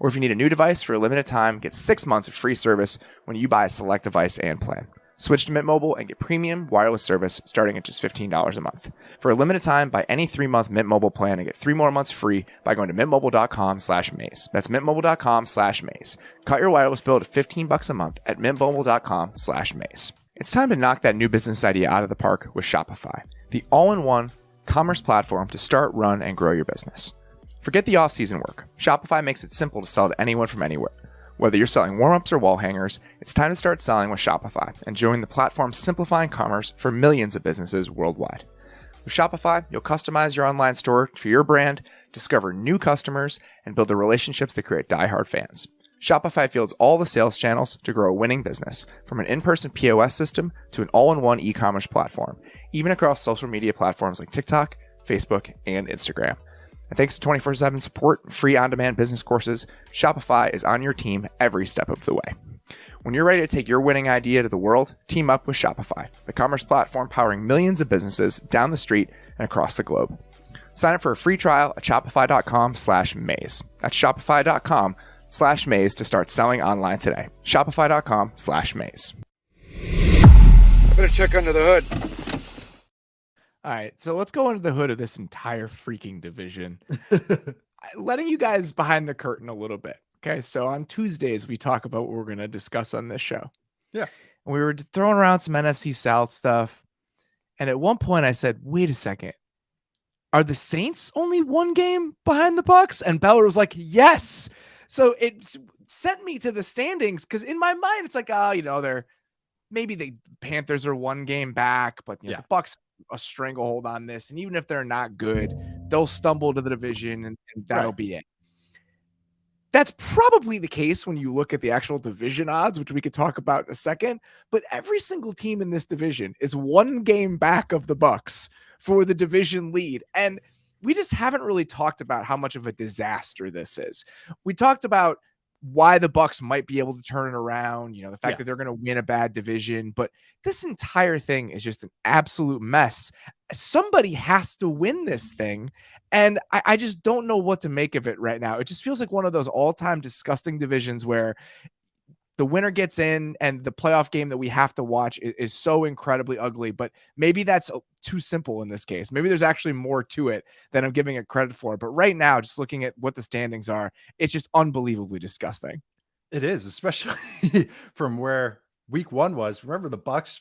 Or if you need a new device for a limited time, get 6 months of free service when you buy a select device and plan. Switch to Mint Mobile and get premium wireless service starting at just $15 a month. For a limited time, buy any 3-month Mint Mobile plan and get 3 more months free by going to mintmobile.com/maze. That's mintmobile.com/maze. Cut your wireless bill to $15 a month at mintmobile.com/maze. It's time to knock that new business idea out of the park with Shopify, the all-in-one commerce platform to start, run, and grow your business. Forget the off-season work. Shopify makes it simple to sell to anyone from anywhere. Whether you're selling warm-ups or wall hangers, it's time to start selling with Shopify and join the platform simplifying commerce for millions of businesses worldwide. With Shopify, you'll customize your online store for your brand, discover new customers, and build the relationships that create die-hard fans. Shopify fields all the sales channels to grow a winning business, from an in-person POS system to an all-in-one e-commerce platform, even across social media platforms like TikTok, Facebook, and Instagram. And thanks to 24/7 support and free on-demand business courses, Shopify is on your team every step of the way. When you're ready to take your winning idea to the world, team up with Shopify, the commerce platform powering millions of businesses down the street and across the globe. Sign up for a free trial at shopify.com/maze. That's shopify.com/maze to start selling online today. Shopify.com/maze. I better check under the hood. All right, so let's go under the hood of this entire freaking division. Letting you guys behind the curtain a little bit. Okay, so on Tuesdays, we talk about what we're going to discuss on this show. Yeah. And we were throwing around some NFC South stuff. And at one point I said, wait a second. Are the Saints only 1 game behind the Bucs? And Beller was like, yes. So it sent me to the standings because in my mind, it's like, they're maybe the Panthers are 1 game back, but the Bucs a stranglehold on this. And even if they're not good, they'll stumble to the division and that'll be it. That's probably the case when you look at the actual division odds, which we could talk about in a second. But every single team in this division is 1 game back of the Bucs for the division lead. And we just haven't really talked about how much of a disaster this is. We talked about why the Bucs might be able to turn it around, the fact that they're going to win a bad division, but this entire thing is just an absolute mess. Somebody has to win this thing. And I just don't know what to make of it right now. It just feels like one of those all-time disgusting divisions where the winner gets in and the playoff game that we have to watch is so incredibly ugly, but maybe that's too simple in this case. Maybe there's actually more to it than I'm giving it credit for. But right now, just looking at what the standings are, it's just unbelievably disgusting. It is, especially from where week 1 was. Remember the Bucs,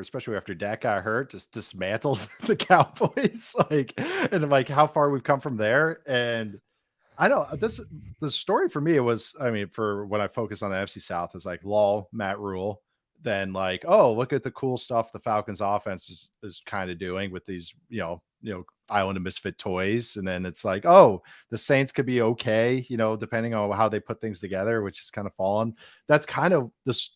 especially after Dak got hurt, just dismantled the Cowboys, and how far we've come from there. And I know the story for me, for when I focus on the NFC South is lol, Matt Rule. Then look at the cool stuff the Falcons offense is kind of doing with these, Island of Misfit Toys. And then it's like, oh, the Saints could be okay, depending on how they put things together, which is kind of fallen. That's kind of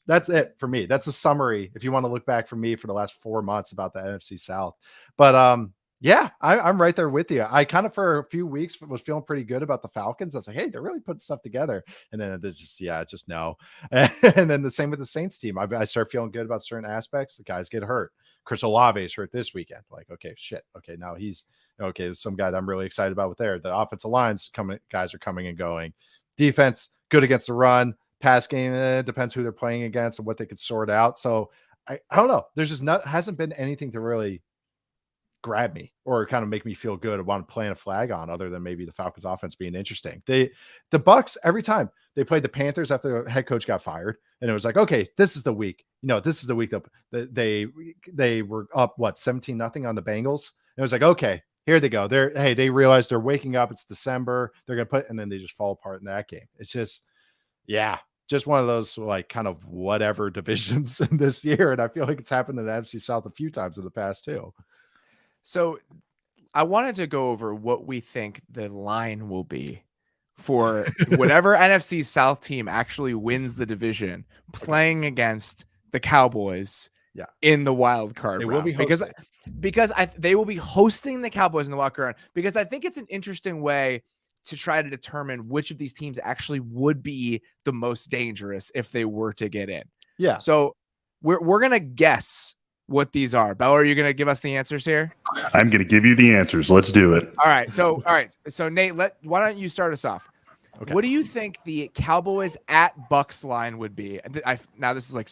that's it for me. That's a summary if you want to look back for me for the last 4 months about the NFC South. But yeah, I'm right there with you. I kind of for a few weeks was feeling pretty good about the Falcons. I was like, hey, they're really putting stuff together. And then it's just no. And then the same with the Saints team. I start feeling good about certain aspects. The guys get hurt. Chris Olave is hurt this weekend. Like, okay, shit. Okay, now he's okay. There's some guy that I'm really excited about with there. The offensive lines guys are coming and going. Defense good against the run. Pass game depends who they're playing against and what they could sort out. So I don't know. There's just hasn't been anything to really grab me or kind of make me feel good about playing a flag on, other than maybe the Falcons offense being interesting. The Bucs, every time they played the Panthers after the head coach got fired, and it was like, okay, this is the week. This is the week that they were up 17-0 on the Bengals. And it was like, okay, here they go. They realize they're waking up. It's December. They're gonna and then they just fall apart in that game. It's just one of those like kind of whatever divisions in this year. And I feel like it's happened in the NFC South a few times in the past too. So I wanted to go over what we think the line will be for whatever NFC South team actually wins the division playing against the Cowboys in the wild card round. Will be because they will be hosting the Cowboys in the wild card round, because I think it's an interesting way to try to determine which of these teams actually would be the most dangerous if they were to get in. Yeah. So we're going to guess what these are. Bella, are you going to give us the answers here? I'm going to give you the answers. Let's do it. All right. So Nate, why don't you start us off? Okay. What do you think the Cowboys at Bucs line would be? Now this is like,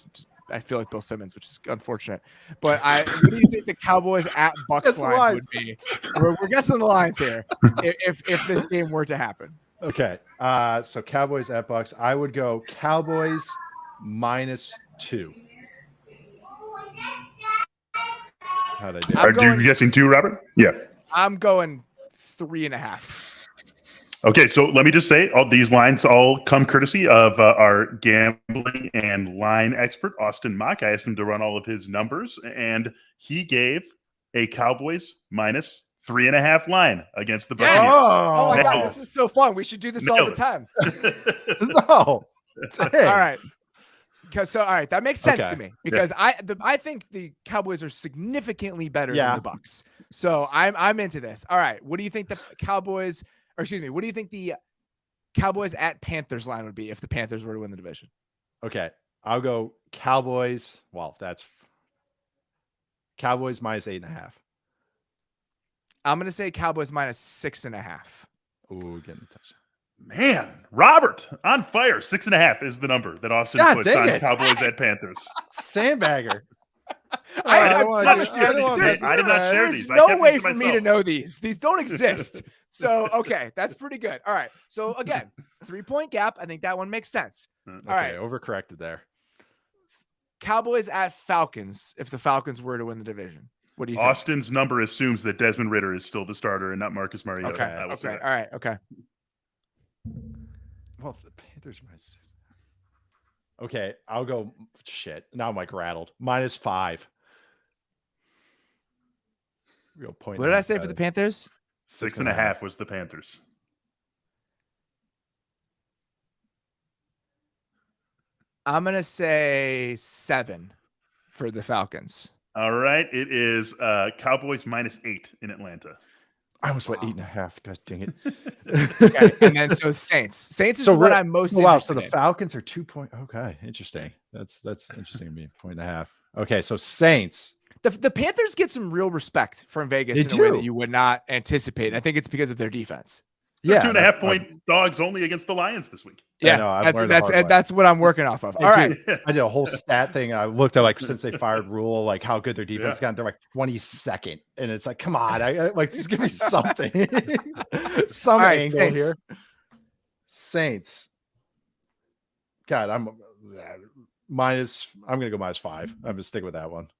I feel like Bill Simmons, which is unfortunate, but what do you think the Cowboys at Bucs line would be? We're guessing the lines here if this game were to happen. Okay. So Cowboys at Bucs, I would go Cowboys -2. How'd I do? Are you guessing 2, Robert? Yeah. I'm going 3.5. Okay, so let me just say, all these lines all come courtesy of our gambling and line expert, Austin Mock. I asked him to run all of his numbers, and he gave a Cowboys -3.5 line against the Buccaneers. Yes! Oh my God, this is so fun. We should do this all the time. No. All right. So, all right, that makes sense to me, because I think the Cowboys are significantly better than the Bucs. So I'm into this. All right, what do you think the Cowboys, or excuse me, what do you think the Cowboys at Panthers line would be if the Panthers were to win the division? Okay, I'll go Cowboys. Well, that's Cowboys -8.5. I'm gonna say Cowboys -6.5. Ooh, getting a touchdown. Man, Robert on fire. 6.5 is the number that Austin puts on Cowboys at Panthers. Sandbagger. I did not share these. There's no way for me to know these. These don't exist. So, okay, that's pretty good. All right. So, again, 3-point gap. I think that one makes sense. All right. Overcorrected there. Cowboys at Falcons, if the Falcons were to win the division. What do you think? Austin's number assumes that Desmond Ridder is still the starter and not Marcus Mariota. Okay. All right. Okay. Well, the Panthers might. Okay, I'll go. Shit. Now I'm like rattled. -5. Real point. What did I say for the Panthers? 6.5 was the Panthers. I'm gonna say 7 for the Falcons. All right, it is Cowboys -8 in Atlanta. I almost went 8.5. God dang it. Okay, and then so Saints. Saints is what I'm most interested so the in. Falcons are 2 point. Okay, interesting. That's interesting to me. 1.5. Okay, so Saints. The Panthers get some real respect from Vegas in a way that you would not anticipate. I think it's because of their defense. Yeah, 2.5 point dogs only against the Lions this week. Yeah, that's what I'm working off of. All right, I did a whole stat thing. I looked at since they fired Rule, how good their defense got. They're 22nd, and it's like, come on, just give me something, some angle Saints. Here. Saints. God, I'm gonna go -5. I'm gonna stick with that one.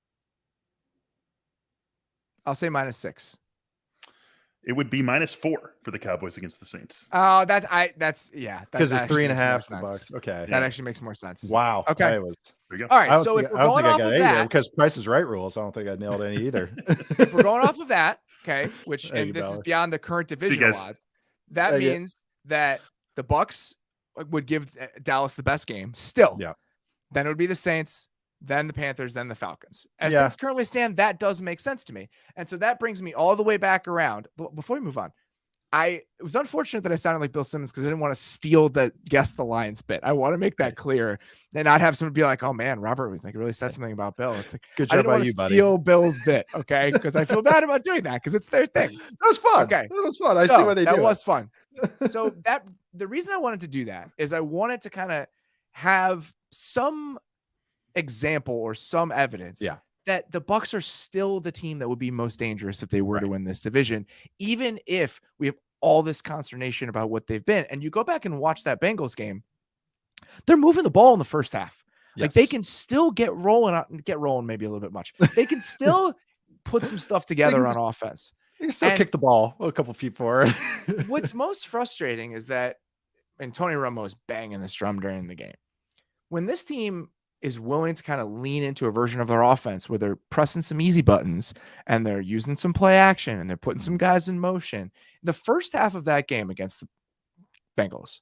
I'll say -6. It would be -4 for the Cowboys against the Saints. Oh, because there's 3.5 the Bucs. Okay, that actually makes more sense. Wow. Okay. There you go. All right. So if we're going off of that, because Price is Right rules, I don't think I nailed any either. If we're going off of that, Okay, which Thank you, and this is Ballard. beyond the current See you divisional guys. odds. That Thank you. means that the Bucks would give Dallas the best game still. Yeah. Then it would be the Saints, then the Panthers, then the Falcons. As Yeah. things currently stand, that does make sense to me. And so that brings me all the way back around. But before we move on, it was unfortunate that I sounded like Bill Simmons because I didn't want to steal the guess the lines bit. I want to make that clear and not have someone be like, oh man, Robert was like really said something about Bill. It's like, Good I job didn't by want to you, buddy. steal Bill's bit. Okay. Because I feel bad about doing that because it's their thing. That was fun. Okay. It was fun. I see what they do. That was fun. So the reason I wanted to do that is I wanted to kind of have some example or some evidence that the Bucks are still the team that would be most dangerous if they were to win this division, even if we have all this consternation about what they've been. And you go back and watch that Bengals game, they're moving the ball in the first half. Yes. Like they can still get rolling maybe a little bit much. They can still put some stuff together on offense. You can still kick the ball a couple feet forward. What's most frustrating is that, and Tony Romo is banging this drum during the game, when this team is willing to kind of lean into a version of their offense where they're pressing some easy buttons and they're using some play action and they're putting some guys in motion. The first half of that game against the Bengals,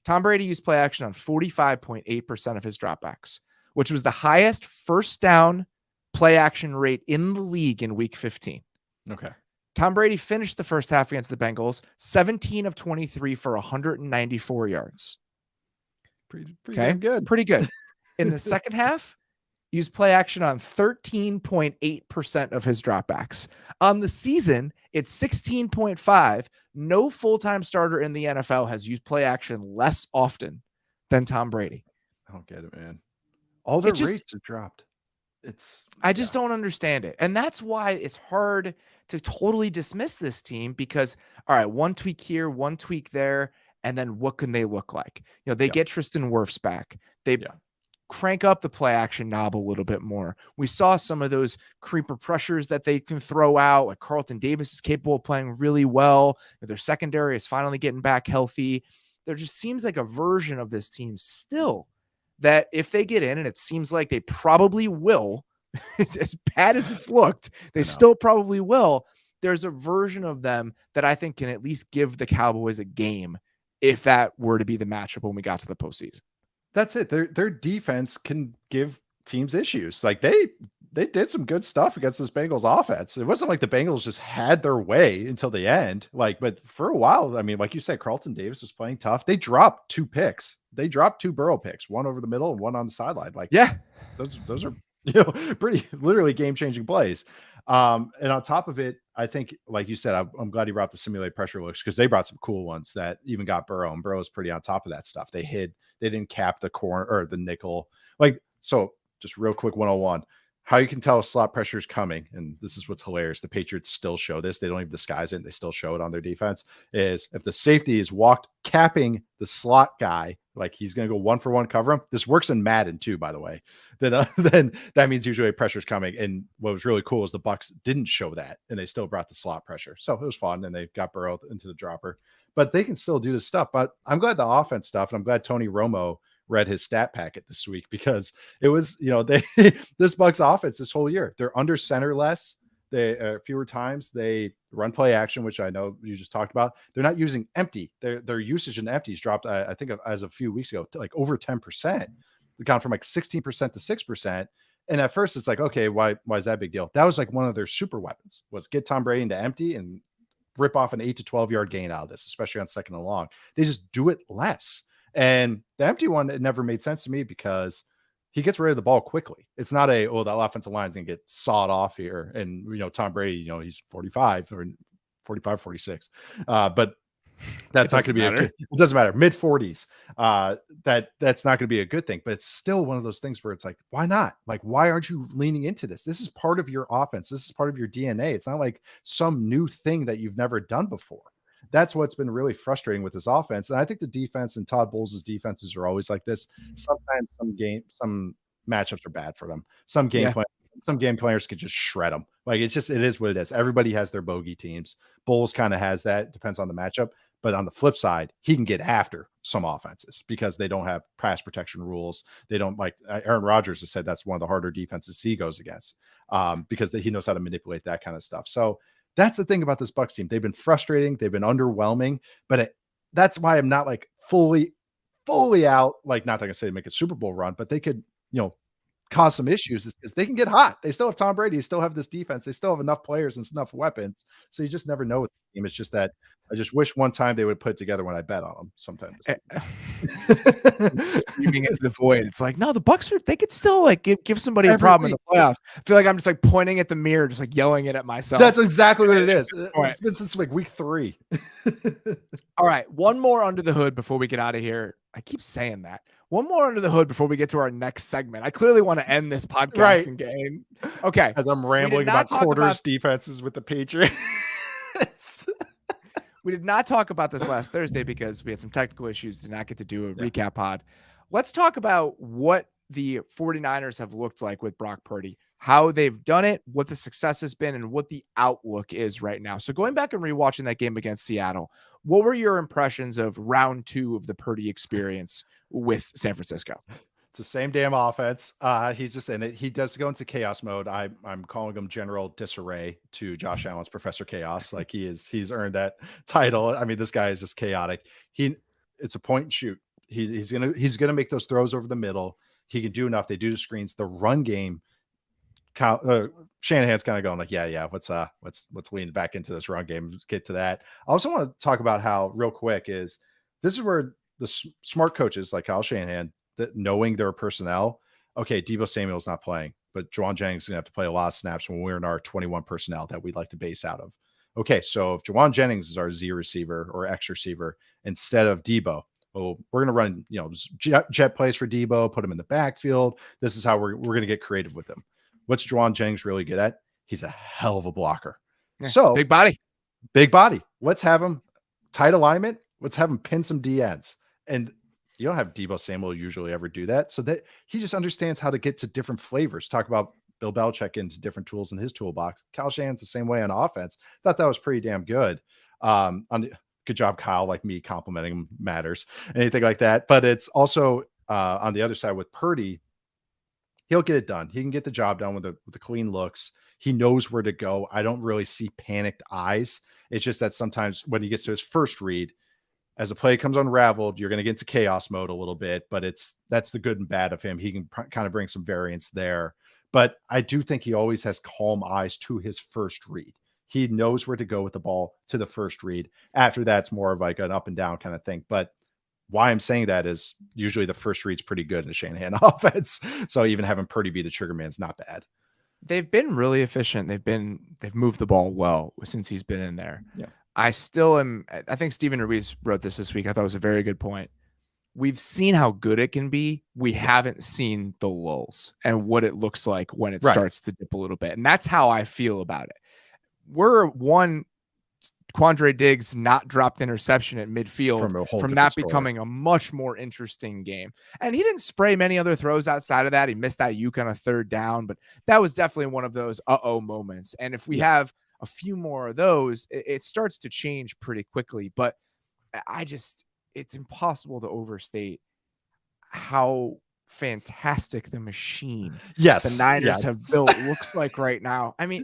Tom Brady used play action on 45.8% of his dropbacks, which was the highest first down play action rate in the league in week 15. Okay. Tom Brady finished the first half against the Bengals, 17 of 23 for 194 yards. Pretty good. Pretty good. In the second half, used play action on 13.8% of his dropbacks. On the season, it's 16.5. No full-time starter in the NFL has used play action less often than Tom Brady. I don't get it, man. All their rates have dropped. I just don't understand it. And that's why it's hard to totally dismiss this team because, all right, one tweak here, one tweak there, and then what can they look like? You know, they get Tristan Wirfs back. They crank up the play action knob a little bit more. We saw some of those creeper pressures that they can throw out. Like Carlton Davis is capable of playing really well. Their secondary is finally getting back healthy. There just seems like a version of this team still that if they get in, and it seems like they probably will, as bad as it's looked, they still probably will. There's a version of them that I think can at least give the Cowboys a game if that were to be the matchup when we got to the postseason. That's it. Their defense can give teams issues. Like they did some good stuff against this Bengals offense. It wasn't like the Bengals just had their way until the end. But for a while, I mean, like you said, Carlton Davis was playing tough. They dropped 2 picks. They dropped 2 Burrow picks, one over the middle and one on the sideline. Like, those are pretty literally game-changing plays. And on top of it, I think, like you said, I'm glad you brought the simulate pressure looks because they brought some cool ones that even got Burrow, and Burrow's pretty on top of that stuff. They didn't cap the corner or the nickel. So just real quick 101, how you can tell a slot pressure is coming. And this is what's hilarious. The Patriots still show this. They don't even disguise it. They still show it on their defense is if the safety is capping the slot guy, like he's going to go 1-for-1 cover him. This works in Madden too, by the way. Then that means usually pressure's coming. And what was really cool is the Bucks didn't show that, and they still brought the slot pressure. So it was fun, and they got Burrow into the dropper. But they can still do this stuff. But I'm glad the offense stuff, and I'm glad Tony Romo read his stat packet this week because it was, this Bucks offense this whole year, they're under center less. They fewer times they run play action, which I know you just talked about. They're not using empty. Their usage in empties dropped, I think, as a few weeks ago, to like over 10%. They've gone from like 16% to 6%. And at first, it's like, okay, why is that a big deal? That was like one of their super weapons was get Tom Brady into empty and rip off an 8 to 12 yard gain out of this, especially on second and long. They just do it less. And the empty one, it never made sense to me because he gets rid of the ball quickly. It's not that offensive line is going to get sawed off here. And, Tom Brady, he's 45 or 45, 46. But that's not going to be it doesn't matter. Mid 40s. That's not going to be a good thing. But it's still one of those things where it's like, why not? Like, why aren't you leaning into this? This is part of your offense. This is part of your DNA. It's not like some new thing that you've never done before. That's what's been really frustrating with this offense. And I think the defense and Todd Bowles' defenses are always like this. Sometimes some matchups are bad for them. Some game players could just shred them. Like it is what it is. Everybody has their bogey teams. Bowles kind of has that. Depends on the matchup. But on the flip side, he can get after some offenses because they don't have pass protection rules. They don't like Aaron Rodgers has said that's one of the harder defenses he goes against because he knows how to manipulate that kind of stuff. So That's the thing about this Bucs team. They've been frustrating. They've been underwhelming, but that's why I'm not like fully out. Like, not that I can say make a Super Bowl run, but they could, cause some issues because they can get hot. They still have Tom Brady. They still have this defense. They still have enough players and enough weapons. So you just never know with the team. It's just that I just wish one time they would put it together when I bet on them sometimes. Screaming into the void. It's like, no, the Bucs they could still like give somebody a problem in the playoffs. I feel like I'm just like pointing at the mirror, just like yelling it at myself. That's exactly what it is. It's been since like week 3. All right. One more under the hood before we get out of here. I keep saying that. One more under the hood before we get to our next segment. I clearly want to end this podcasting game. Okay. As I'm rambling about quarters defenses with the Patriots. We did not talk about this last Thursday because we had some technical issues, did not get to do a recap pod. Let's talk about what the 49ers have looked like with Brock Purdy, how they've done it, what the success has been, and what the outlook is right now. So going back and rewatching that game against Seattle, what were your impressions of round 2 of the Purdy experience with San Francisco? It's the same damn offense. He's just in it. He does go into chaos mode. I'm calling him General Disarray to Josh Allen's Professor Chaos. Like he's earned that title. I mean, this guy is just chaotic. It's a point and shoot. He's gonna make those throws over the middle. He can do enough. They do the screens. The run game. Shanahan's kind of going like, yeah. Let's lean back into this run game. Let's get to that. I also want to talk about how real quick this is where the smart coaches like Kyle Shanahan, that knowing their personnel, okay, Deebo Samuel's not playing, but Juwan Jennings is going to have to play a lot of snaps when we're in our 21 personnel that we'd like to base out of. Okay, so if Juwan Jennings is our Z receiver or X receiver instead of Deebo, well, we're going to run, jet plays for Deebo, put him in the backfield. This is how we're going to get creative with him. What's Juwan Jennings really good at? He's a hell of a blocker. Yeah, so big body. Let's have him tight alignment. Let's have him pin some DNs. And you don't have Deebo Samuel usually ever do that. So that he just understands how to get to different flavors. Talk about Bill Belichick into different tools in his toolbox. Kyle Shanahan's the same way on offense. Thought that was pretty damn good. Good job, Kyle. Like me complimenting him matters, anything like that. But it's also on the other side with Purdy, he'll get it done. He can get the job done with the clean looks. He knows where to go. I don't really see panicked eyes. It's just that sometimes when he gets to his first read, as a play comes unraveled, you're going to get into chaos mode a little bit, but that's the good and bad of him. He can kind of bring some variance there, but I do think he always has calm eyes to his first read. He knows where to go with the ball to the first read. After that, it's more of like an up and down kind of thing. But why I'm saying that is usually the first read's pretty good in the Shanahan offense. So even having Purdy be the trigger man is not bad. They've been really efficient. They've moved the ball well since he's been in there. Yeah. I think Steven Ruiz wrote this week. I thought it was a very good point. We've seen how good it can be. We haven't seen the lulls and what it looks like when it starts to dip a little bit. And that's how I feel about it. We're one Quandre Diggs not dropped interception at midfield from that becoming a much more interesting game. And he didn't spray many other throws outside of that. He missed that Uke on a third down, but that was definitely one of those moments. And if we have a few more of those, it starts to change pretty quickly. But it's impossible to overstate how fantastic the machine the Niners have built looks like right now. I mean,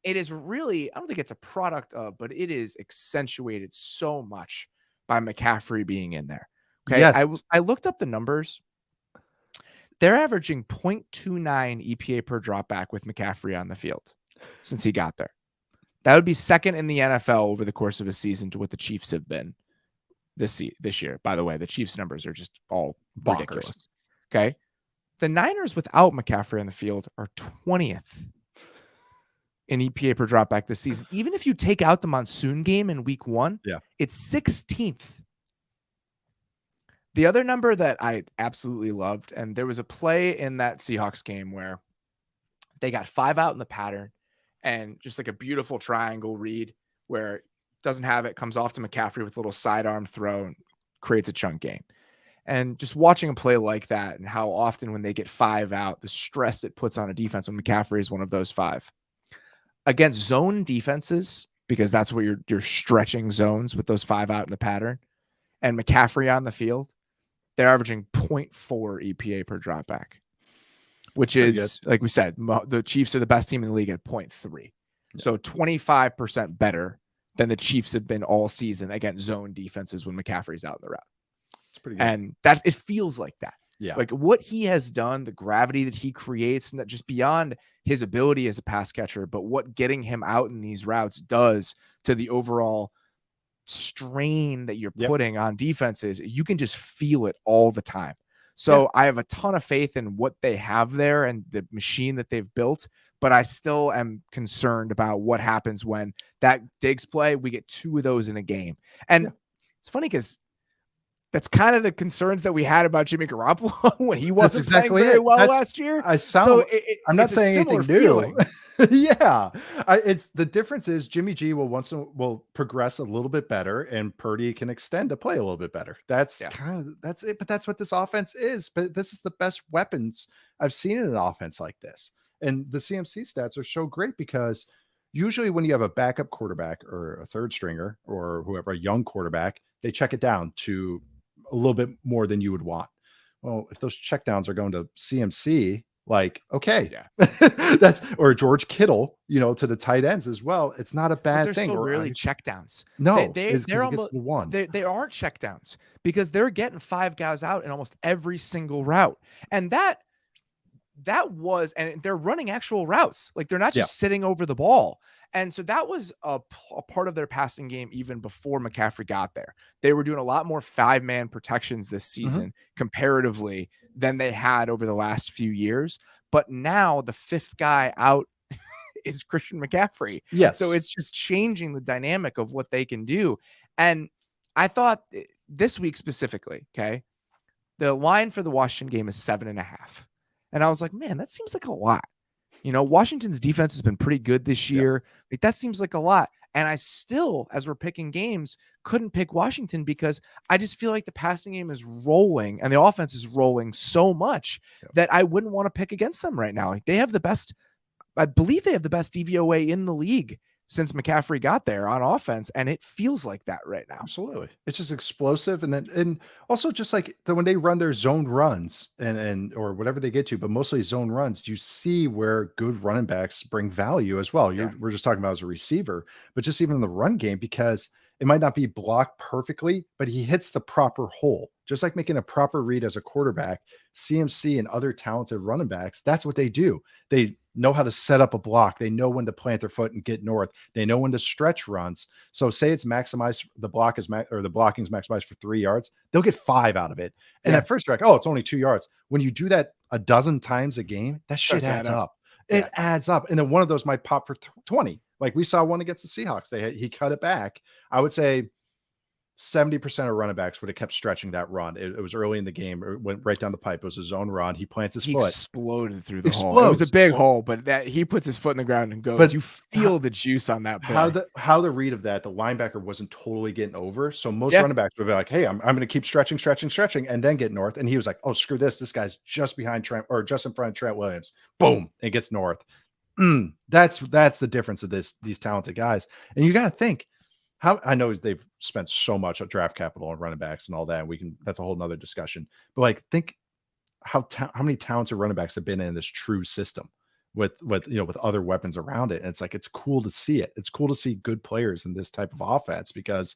it is really, I don't think it's a product of, but it is accentuated so much by McCaffrey being in there. Okay. Yes. I looked up the numbers. They're averaging 0.29 EPA per dropback with McCaffrey on the field since he got there. That would be second in the NFL over the course of a season to what the Chiefs have been this year. By the way, the Chiefs numbers are just all ridiculous. Okay. The Niners without McCaffrey on the field are 20th in EPA per dropback this season. Even if you take out the monsoon game in week 1, it's 16th. The other number that I absolutely loved, and there was a play in that Seahawks game where they got 5 out in the pattern and just like a beautiful triangle read where it doesn't have it, comes off to McCaffrey with a little sidearm throw and creates a chunk gain. And just watching a play like that and how often when they get 5 out, the stress it puts on a defense when McCaffrey is one of those 5. Against zone defenses, because that's where you're stretching zones with those 5 out in the pattern, and McCaffrey on the field, they're averaging 0.4 EPA per dropback, which is, like we said, the Chiefs are the best team in the league at 0.3. So 25% better than the Chiefs have been all season against zone defenses when McCaffrey's out in the route. It's pretty good. And that it feels like that. Yeah. Like what he has done, the gravity that he creates, not just beyond his ability as a pass catcher, but what getting him out in these routes does to the overall strain that you're putting on defenses, you can just feel it all the time. So I have a ton of faith in what they have there and the machine that they've built, but I still am concerned about what happens when that Diggs play, we get 2 of those in a game. And it's funny because that's kind of the concerns that we had about Jimmy Garoppolo when he wasn't playing very well last year. I'm not saying anything new. Yeah. It's the difference is Jimmy G will progress a little bit better and Purdy can extend to play a little bit better. That's it. But that's what this offense is. But this is the best weapons I've seen in an offense like this. And the CMC stats are so great because usually when you have a backup quarterback or a third stringer or whoever, a young quarterback, they check it down to a little bit more than you would want. Well, if those checkdowns are going to CMC, like, okay, that's, or George Kittle, to the tight ends as well. It's not a bad thing. So rarely checkdowns. No, they're almost one. They aren't checkdowns because they're getting 5 guys out in almost every single route. And that was, and they're running actual routes. Like they're not just sitting over the ball. And so that was a part of their passing game even before McCaffrey got there. They were doing a lot more 5-man protections this season comparatively than they had over the last few years. But now the 5th guy out is Christian McCaffrey. Yes. So it's just changing the dynamic of what they can do. And I thought this week specifically, the line for the Washington game is 7.5. And I was like, man, that seems like a lot. Washington's defense has been pretty good this year. Like that seems like a lot. And I still, as we're picking games, couldn't pick Washington because I just feel like the passing game is rolling and the offense is rolling so much that I wouldn't want to pick against them right now. Like they have the best, I believe they have the best DVOA in the league since McCaffrey got there on offense. And it feels like that right now. Absolutely. It's just explosive. And also just like when they run their zone runs and or whatever they get to, but mostly zone runs, you see where good running backs bring value as well. We're just talking about as a receiver, but just even in the run game, because it might not be blocked perfectly, but he hits the proper hole. Just like making a proper read as a quarterback, CMC and other talented running backs, that's what they do. They know how to set up a block. They know when to plant their foot and get north. They know when to stretch runs. So say it's maximized, the blocking's maximized for 3 yards, they'll get 5 out of it. And at first you're like, oh, it's only 2 yards. When you do that a dozen times a game, that shit adds up. It adds up. And then one of those might pop for 20. Like we saw one against the Seahawks. He cut it back. I would say 70% of running backs would have kept stretching that run. It was early in the game. It went right down the pipe. It was a zone run. He plants his foot. Exploded through the hole. It was a big hole, but that he puts his foot in the ground and goes. But you feel the juice on that play. How the read of that, the linebacker wasn't totally getting over. So most running backs would be like, hey, I'm going to keep stretching, and then get north. And he was like, oh, screw this. This guy's just behind Trent or just in front of Trent Williams. Boom. And gets north. That's the difference of these talented guys. And you got to think, I know they've spent so much on draft capital on running backs and all that. And that's a whole nother discussion, but like, think how many talented running backs have been in this true system with other weapons around it. And it's like, it's cool to see it. It's cool to see good players in this type of offense because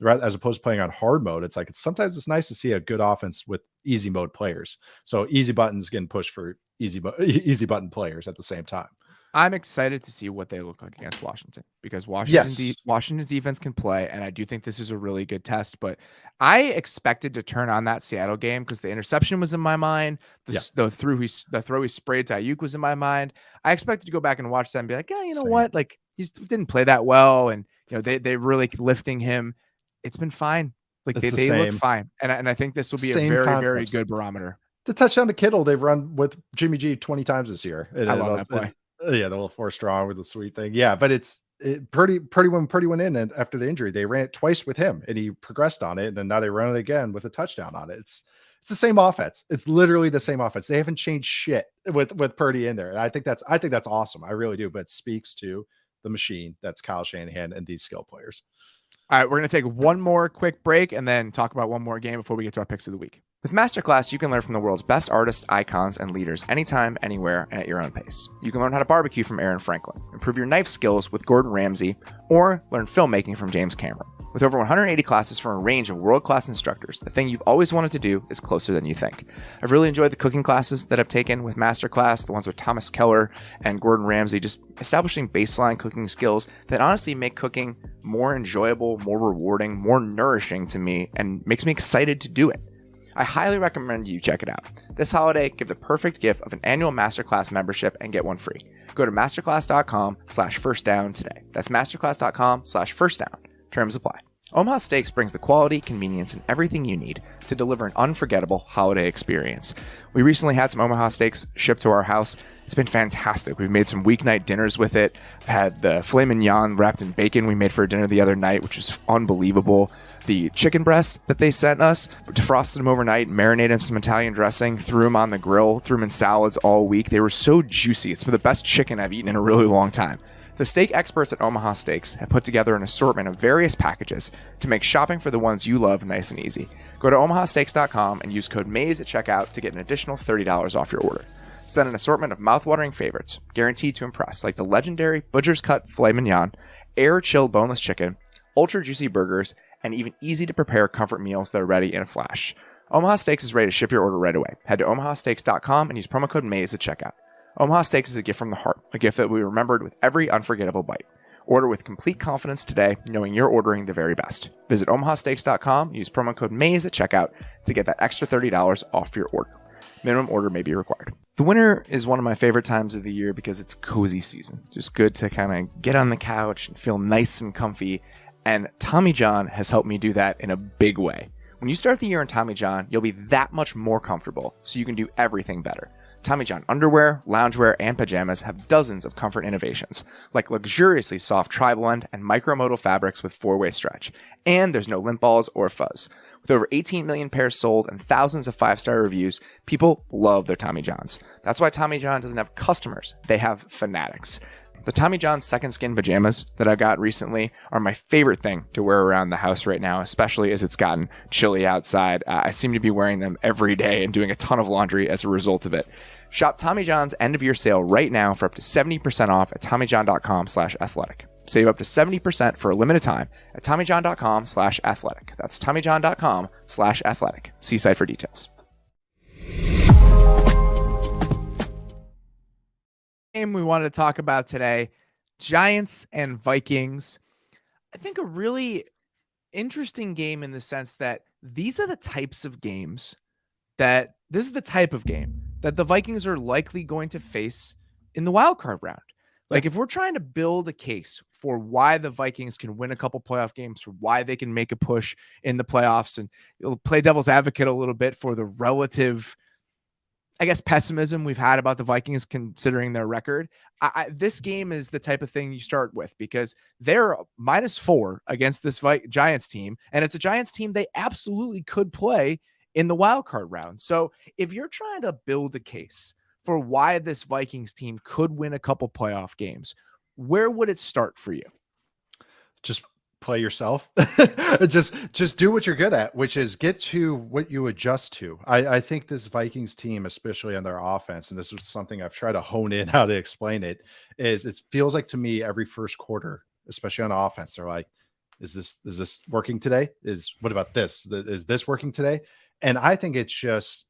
as opposed to playing on hard mode, it's like, sometimes it's nice to see a good offense with easy mode players. So easy buttons getting pushed for easy button players at the same time. I'm excited to see what they look like against Washington because Washington's defense can play, and I do think this is a really good test. But I expected to turn on that Seattle game because the interception was in my mind. The throw he sprayed to Ayuk was in my mind. I expected to go back and watch that and be like, yeah, you know what? Like he didn't play that well, and they really lifting him. It's been fine. Like they look fine, and I think this will be a very very good barometer. The touchdown to Kittle they've run with Jimmy G 20 times this year. I love that play. The little 4 strong with the sweet thing. Yeah, but Purdy went in, and after the injury, they ran it twice with him, and he progressed on it. And then now they run it again with a touchdown on it. It's the same offense. It's literally the same offense. They haven't changed shit with Purdy in there, and I think that's awesome. I really do. But it speaks to the machine that's Kyle Shanahan and these skill players. All right, we're going to take one more quick break and then talk about one more game before we get to our picks of the week. With Masterclass, you can learn from the world's best artists, icons, and leaders anytime, anywhere, and at your own pace. You can learn how to barbecue from Aaron Franklin, improve your knife skills with Gordon Ramsay, or learn filmmaking from James Cameron. With over 180 classes from a range of world-class instructors, the thing you've always wanted to do is closer than you think. I've really enjoyed the cooking classes that I've taken with Masterclass, the ones with Thomas Keller and Gordon Ramsay, just establishing baseline cooking skills that honestly make cooking more enjoyable, more rewarding, more nourishing to me, and makes me excited to do it. I highly recommend you check it out. This holiday, give the perfect gift of an annual Masterclass membership and get one free. Go to masterclass.com/firstdown today. That's masterclass.com/firstdown. Terms apply. Omaha Steaks brings the quality, convenience, and everything you need to deliver an unforgettable holiday experience. We recently had some Omaha Steaks shipped to our house. It's been fantastic. We've made some weeknight dinners with it. I've had the filet mignon wrapped in bacon we made for dinner the other night, which was unbelievable. The chicken breasts that they sent us, defrosted them overnight, marinated them in some Italian dressing, threw them on the grill, threw them in salads all week. They were so juicy. It's the best chicken I've eaten in a really long time. The steak experts at Omaha Steaks have put together an assortment of various packages to make shopping for the ones you love nice and easy. Go to omahasteaks.com and use code MAYS at checkout to get an additional $30 off your order. Send an assortment of mouth-watering favorites, guaranteed to impress, like the legendary Butcher's Cut Filet Mignon, air-chilled boneless chicken, ultra-juicy burgers, and even easy-to-prepare comfort meals that are ready in a flash. Omaha Steaks is ready to ship your order right away. Head to omahasteaks.com and use promo code MAYS at checkout. Omaha Steaks is a gift from the heart, a gift that will be remembered with every unforgettable bite. Order with complete confidence today, knowing you're ordering the very best. Visit omahasteaks.com and use promo code MAYS at checkout to get that extra $30 off your order. Minimum order may be required. The winter is one of my favorite times of the year because it's cozy season. Just good to kind of get on the couch and feel nice and comfy. And Tommy John has helped me do that in a big way. When you start the year in Tommy John, you'll be that much more comfortable, so you can do everything better. Tommy John underwear, loungewear, and pajamas have dozens of comfort innovations, like luxuriously soft tri-blend and micromodal fabrics with 4-way stretch. And there's no lint balls or fuzz. With over 18 million pairs sold and thousands of 5-star reviews, people love their Tommy Johns. That's why Tommy John doesn't have customers, they have fanatics. The Tommy John Second Skin pajamas that I got recently are my favorite thing to wear around the house right now, especially as it's gotten chilly outside. I seem to be wearing them every day and doing a ton of laundry as a result of it. Shop Tommy John's end of year sale right now for up to 70% off at TommyJohn.com/athletic. Save up to 70% for a limited time at TommyJohn.com/athletic. That's TommyJohn.com/athletic. See site for details. Game we wanted to talk about today, Giants and Vikings. I think a really interesting game in the sense that these are the types of games that this is the type of game that the Vikings are likely going to face in the wild card round. Like if we're trying to build a case for why the Vikings can win a couple playoff games, for why they can make a push in the playoffs, and you'll play devil's advocate a little bit for the relative, I guess, pessimism we've had about the Vikings considering their record. This game is the type of thing you start with because they're -4 against this Giants team, and it's a Giants team they absolutely could play in the wild card round. So if you're trying to build a case for why this Vikings team could win a couple playoff games, where would it start for you? Just play yourself. just do what you're good at, which is get to what you adjust to. I think this Vikings team, especially on their offense, and this is something I've tried to hone in how to explain it, is it feels like to me every first quarter, especially on offense, they're like, is this working today? What about this? Is this working today? And I think it's just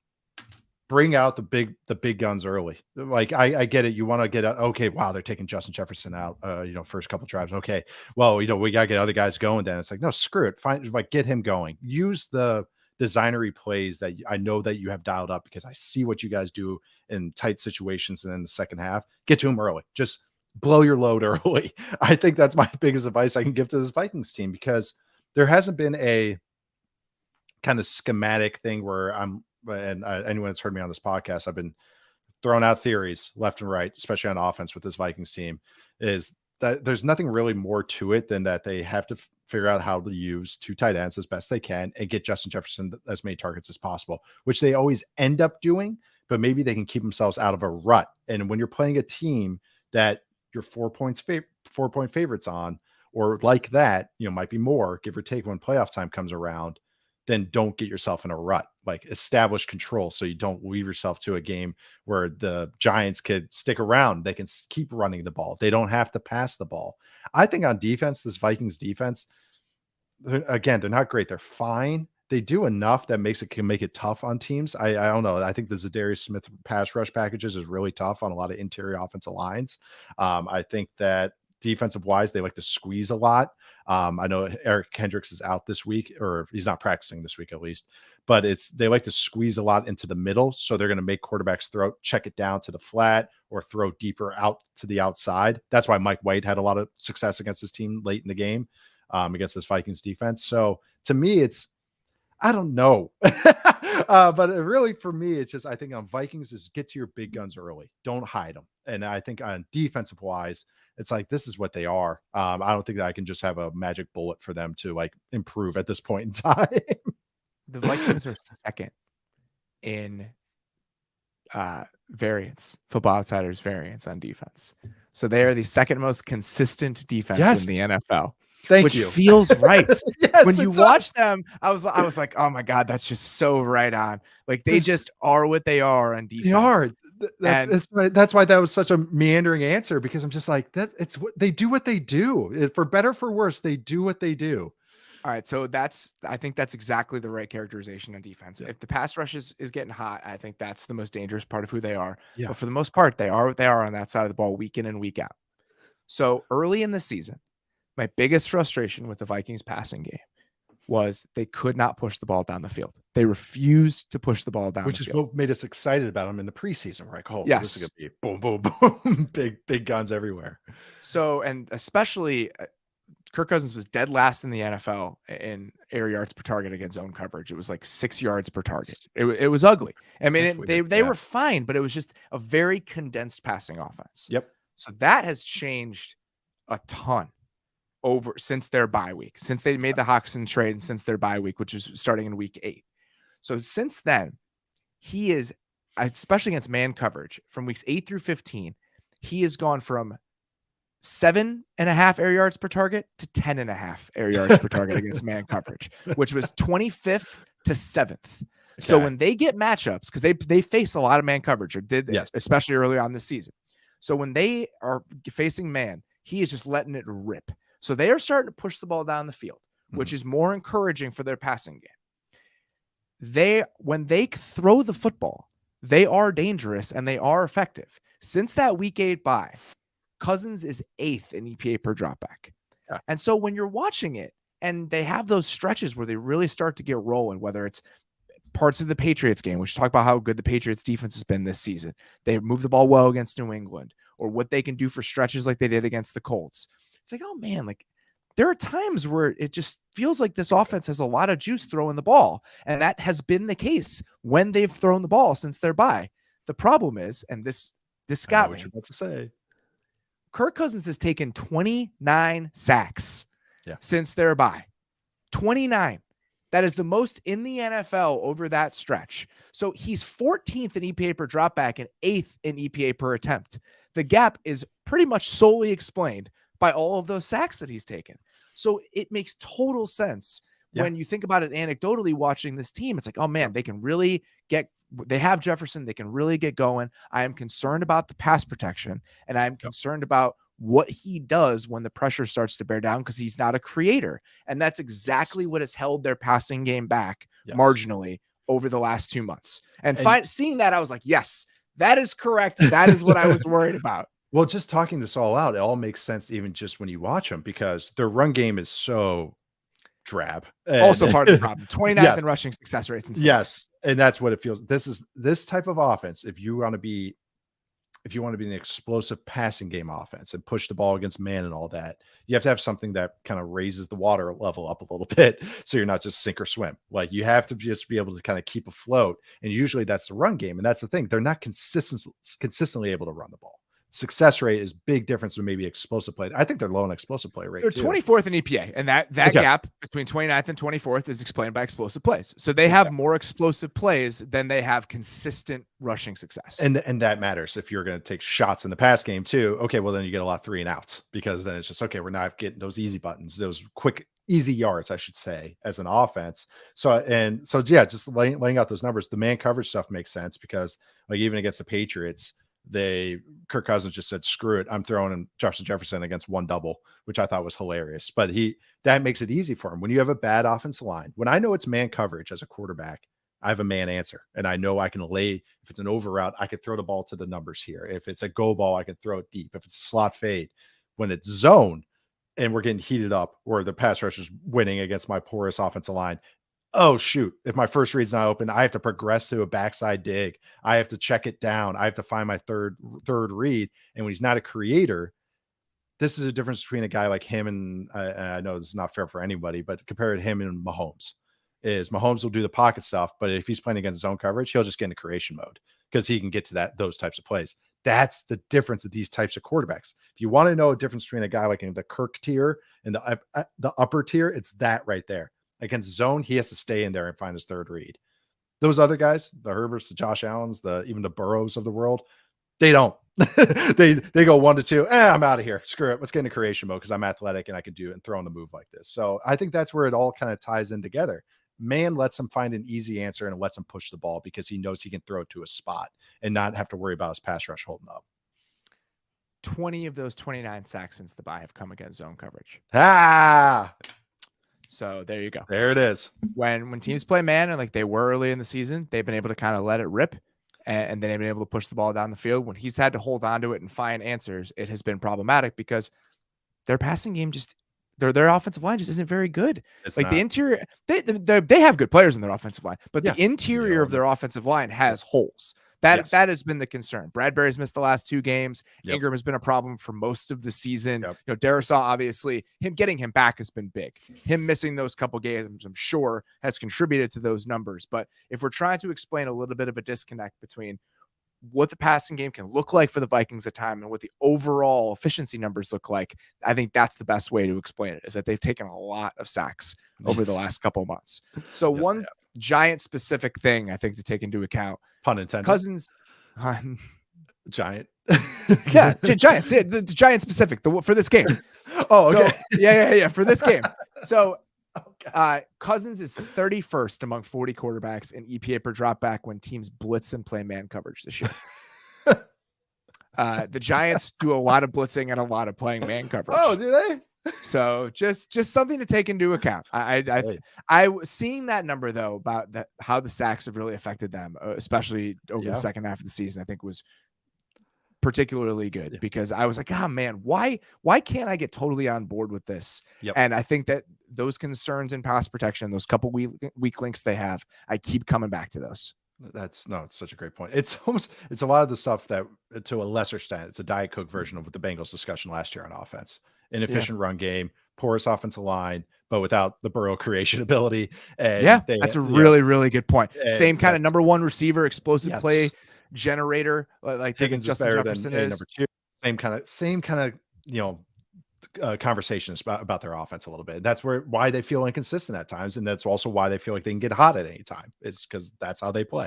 bring out the big guns early. Like I get it. You want to get out. Okay. Wow. They're taking Justin Jefferson out, first couple drives. Okay. Well, we got to get other guys going then. It's like, no, screw it. Get him going. Use the designery plays that I know that you have dialed up because I see what you guys do in tight situations. And in the second half, get to him early. Just blow your load early. I think that's my biggest advice I can give to this Vikings team because there hasn't been a kind of schematic thing where anyone that's heard me on this podcast, I've been throwing out theories left and right, especially on offense with this Vikings team, is that there's nothing really more to it than that they have to figure out how to use 2 tight ends as best they can and get Justin Jefferson as many targets as possible, which they always end up doing, but maybe they can keep themselves out of a rut. And when you're playing a team that you're 4 point favorites on, or like that, might be more, give or take, when playoff time comes around, then don't get yourself in a rut. Like, establish control so you don't leave yourself to a game where the Giants could stick around. They can keep running the ball. They don't have to pass the ball. I think on defense, this Vikings defense, again, they're not great. They're fine. They do enough that can make it tough on teams. I don't know. I think the Zadarius Smith pass rush packages is really tough on a lot of interior offensive lines. I think that defensive wise, they like to squeeze a lot. I know Eric Kendricks is out this week, or he's not practicing this week at least, but they like to squeeze a lot into the middle. So they're going to make quarterbacks check it down to the flat or throw deeper out to the outside. That's why Mike White had a lot of success against his team late in the game, against this Vikings defense. So to me, I don't know. But really, for me, it's just, I think on Vikings is get to your big guns early. Don't hide them. And I think on defensive wise, it's like, this is what they are. I don't think that I can just have a magic bullet for them to like improve at this point in time. The Vikings are second in variance, Football Outsiders variance on defense. So they are the second most consistent defense in the NFL. Thank you. Which feels right. Yes, when you watch them, I was like, oh my God, that's just so right on. Like, they just are what they are on defense. They are. That's why that was such a meandering answer, because I'm just like, it's what they do. What they do, for better, for worse, they do what they do. All right, so I think that's exactly the right characterization on defense. Yeah. If the pass rush is getting hot, I think that's the most dangerous part of who they are. Yeah. But for the most part, they are what they are on that side of the ball, week in and week out. So early in the season, my biggest frustration with the Vikings passing game was they could not push the ball down the field. They refused to push the ball down Which the is field. What made us excited about them in the preseason. We're like, oh, yes. This is going to be boom, boom, boom, big guns everywhere. So, and especially Kirk Cousins was dead last in the NFL in air yards per target against zone coverage. It was like 6 yards per target. It was ugly. I mean, they were fine, but it was just a very condensed passing offense. Yep. So that has changed a ton since their bye week, since they made the Hawkinson trade, and since their bye week, which is starting in week 8. So since then, he is, especially against man coverage, from weeks 8 through 15, he has gone from 7.5 air yards per target to 10.5 air yards per target against man coverage, which was 25th to 7th. Okay. So when they get matchups, because they face a lot of man coverage, or did, especially early on this season. So when they are facing man, he is just letting it rip. So they are starting to push the ball down the field, which is more encouraging for their passing game. When they throw the football, they are dangerous and they are effective. Since that week 8 bye, Cousins is 8th in EPA per dropback. Yeah. And so when you're watching it and they have those stretches where they really start to get rolling, whether it's parts of the Patriots game, which talk about how good the Patriots defense has been this season. They move the ball well against New England, or what they can do for stretches like they did against the Colts. It's like, oh man, like there are times where it just feels like this offense has a lot of juice throwing the ball. And that has been the case when they've thrown the ball since their bye. The problem is, and this got me, what you're about to say, Kirk Cousins has taken 29 sacks since their bye. 29. That is the most in the NFL over that stretch. So he's 14th in EPA per dropback and 8th in EPA per attempt. The gap is pretty much solely explained by all of those sacks that he's taken. So it makes total sense when you think about it anecdotally watching this team. It's like, oh man, they can really they have Jefferson. They can really get going. I am concerned about the pass protection, and I'm concerned about what he does when the pressure starts to bear down, because he's not a creator. And that's exactly what has held their passing game back marginally over the last 2 months. And seeing that, I was like, yes, that is correct. That is what I was worried about. Well, just talking this all out, it all makes sense even just when you watch them, because their run game is so drab. Also part of the problem. 29th in rushing success rates. Yes. And that's what it feels. This type of offense, if you want to be an explosive passing game offense and push the ball against man and all that, you have to have something that kind of raises the water level up a little bit. So you're not just sink or swim. Like, you have to just be able to kind of keep afloat. And usually that's the run game. And that's the thing. They're not consistently able to run the ball. success rate is big difference with maybe explosive play. I think they're low in explosive play rate. They're too. 24th in EPA, and that gap between 29th and 24th is explained by explosive plays. So they have more explosive plays than they have consistent rushing success. And that matters if you're going to take shots in the pass game too. Okay, well then you get a lot 3 and outs, because then it's just, okay, we're not getting those easy buttons, those quick, easy yards, I should say, as an offense. So yeah, just laying out those numbers. The man coverage stuff makes sense, because like even against the Patriots, Kirk Cousins just said, screw it, I'm throwing in Justin Jefferson against 1 double, which I thought was hilarious. But that makes it easy for him. When you have a bad offensive line, when I know it's man coverage as a quarterback, I have a man answer, and I know I can lay, if it's an over route, I could throw the ball to the numbers here. If it's a go ball, I can throw it deep. If it's a slot fade, when it's zone and we're getting heated up, or the pass rush is winning against my porous offensive line, oh shoot, if my first read's not open, I have to progress to a backside dig. I have to check it down. I have to find my third read. And when he's not a creator, this is a difference between a guy like him and I know this is not fair for anybody, but compare to him and Mahomes. Mahomes will do the pocket stuff, but if he's playing against zone coverage, he'll just get into creation mode, because he can get to those types of plays. That's the difference of these types of quarterbacks. If you want to know a difference between a guy like in the Kirk tier and the upper tier, it's that right there. Against zone, he has to stay in there and find his third read. Those other guys, the Herberts, the Josh Allens, even the Burrows of the world, they don't. they go 1 to 2. I'm out of here. Screw it. Let's get into creation mode, because I'm athletic and I can do it and throw in the move like this. So I think that's where it all kind of ties in together. Man lets him find an easy answer and lets him push the ball, because he knows he can throw it to a spot and not have to worry about his pass rush holding up. 20 of those 29 sacks since the bye have come against zone coverage. So there you go. There it is. When teams play man, and like they were early in the season, they've been able to kind of let it rip, and then they've been able to push the ball down the field. When he's had to hold on to it and find answers, it has been problematic, because their passing game their offensive line just isn't very good. It's like not. the interior, they have good players in their offensive line, but the interior Yeah. of their offensive line has holes. That has been the concern. Bradbury's missed the last 2 games. Yep. Ingram has been a problem for most of the season. Yep. Darisaw, obviously, getting him back has been big. Him missing those couple games, I'm sure, has contributed to those numbers. But if we're trying to explain a little bit of a disconnect between what the passing game can look like for the Vikings at time and what the overall efficiency numbers look like, I think that's the best way to explain it, is that they've taken a lot of sacks over the last couple of months. So one Giant specific thing I think to take into account, pun intended, Cousins, Giant. Yeah, Giants. Yeah, the Giant specific for this game. Oh, okay. So, yeah, for this game. So Cousins is 31st among 40 quarterbacks in EPA per dropback when teams blitz and play man coverage this year. The Giants do a lot of blitzing and a lot of playing man coverage. Oh, do they? So just something to take into account. I seeing that number though about how the sacks have really affected them, especially over the second half of the season, I think was particularly good because I was like, oh man, why can't I get totally on board with this? Yep. And I think that those concerns in pass protection, those couple weak links they have, I keep coming back to those. It's such a great point. It's a lot of the stuff that, to a lesser extent, it's a Diet Coke version of what the Bengals discussion last year on offense. Inefficient run game, porous offensive line, but without the Burrow creation ability. And that's a really good point. Same kind of number one receiver, explosive play generator, like Higgins Justin is better Jefferson than is. number two. Same kind of conversations about their offense a little bit. That's why they feel inconsistent at times, and that's also why they feel like they can get hot at any time. It's because that's how they play.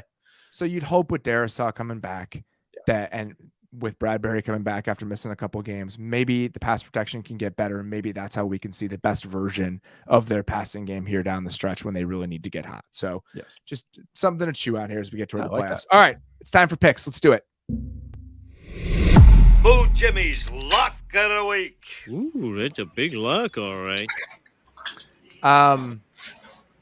So you'd hope with Darisaw coming back and with Bradbury coming back after missing a couple games, maybe the pass protection can get better, and maybe that's how we can see the best version of their passing game here down the stretch when they really need to get hot. So just something to chew on here as we get toward the playoffs. All right, it's time for picks. Let's do it. Boo Jimmy's lock of the week. Ooh, that's a big lock, all right.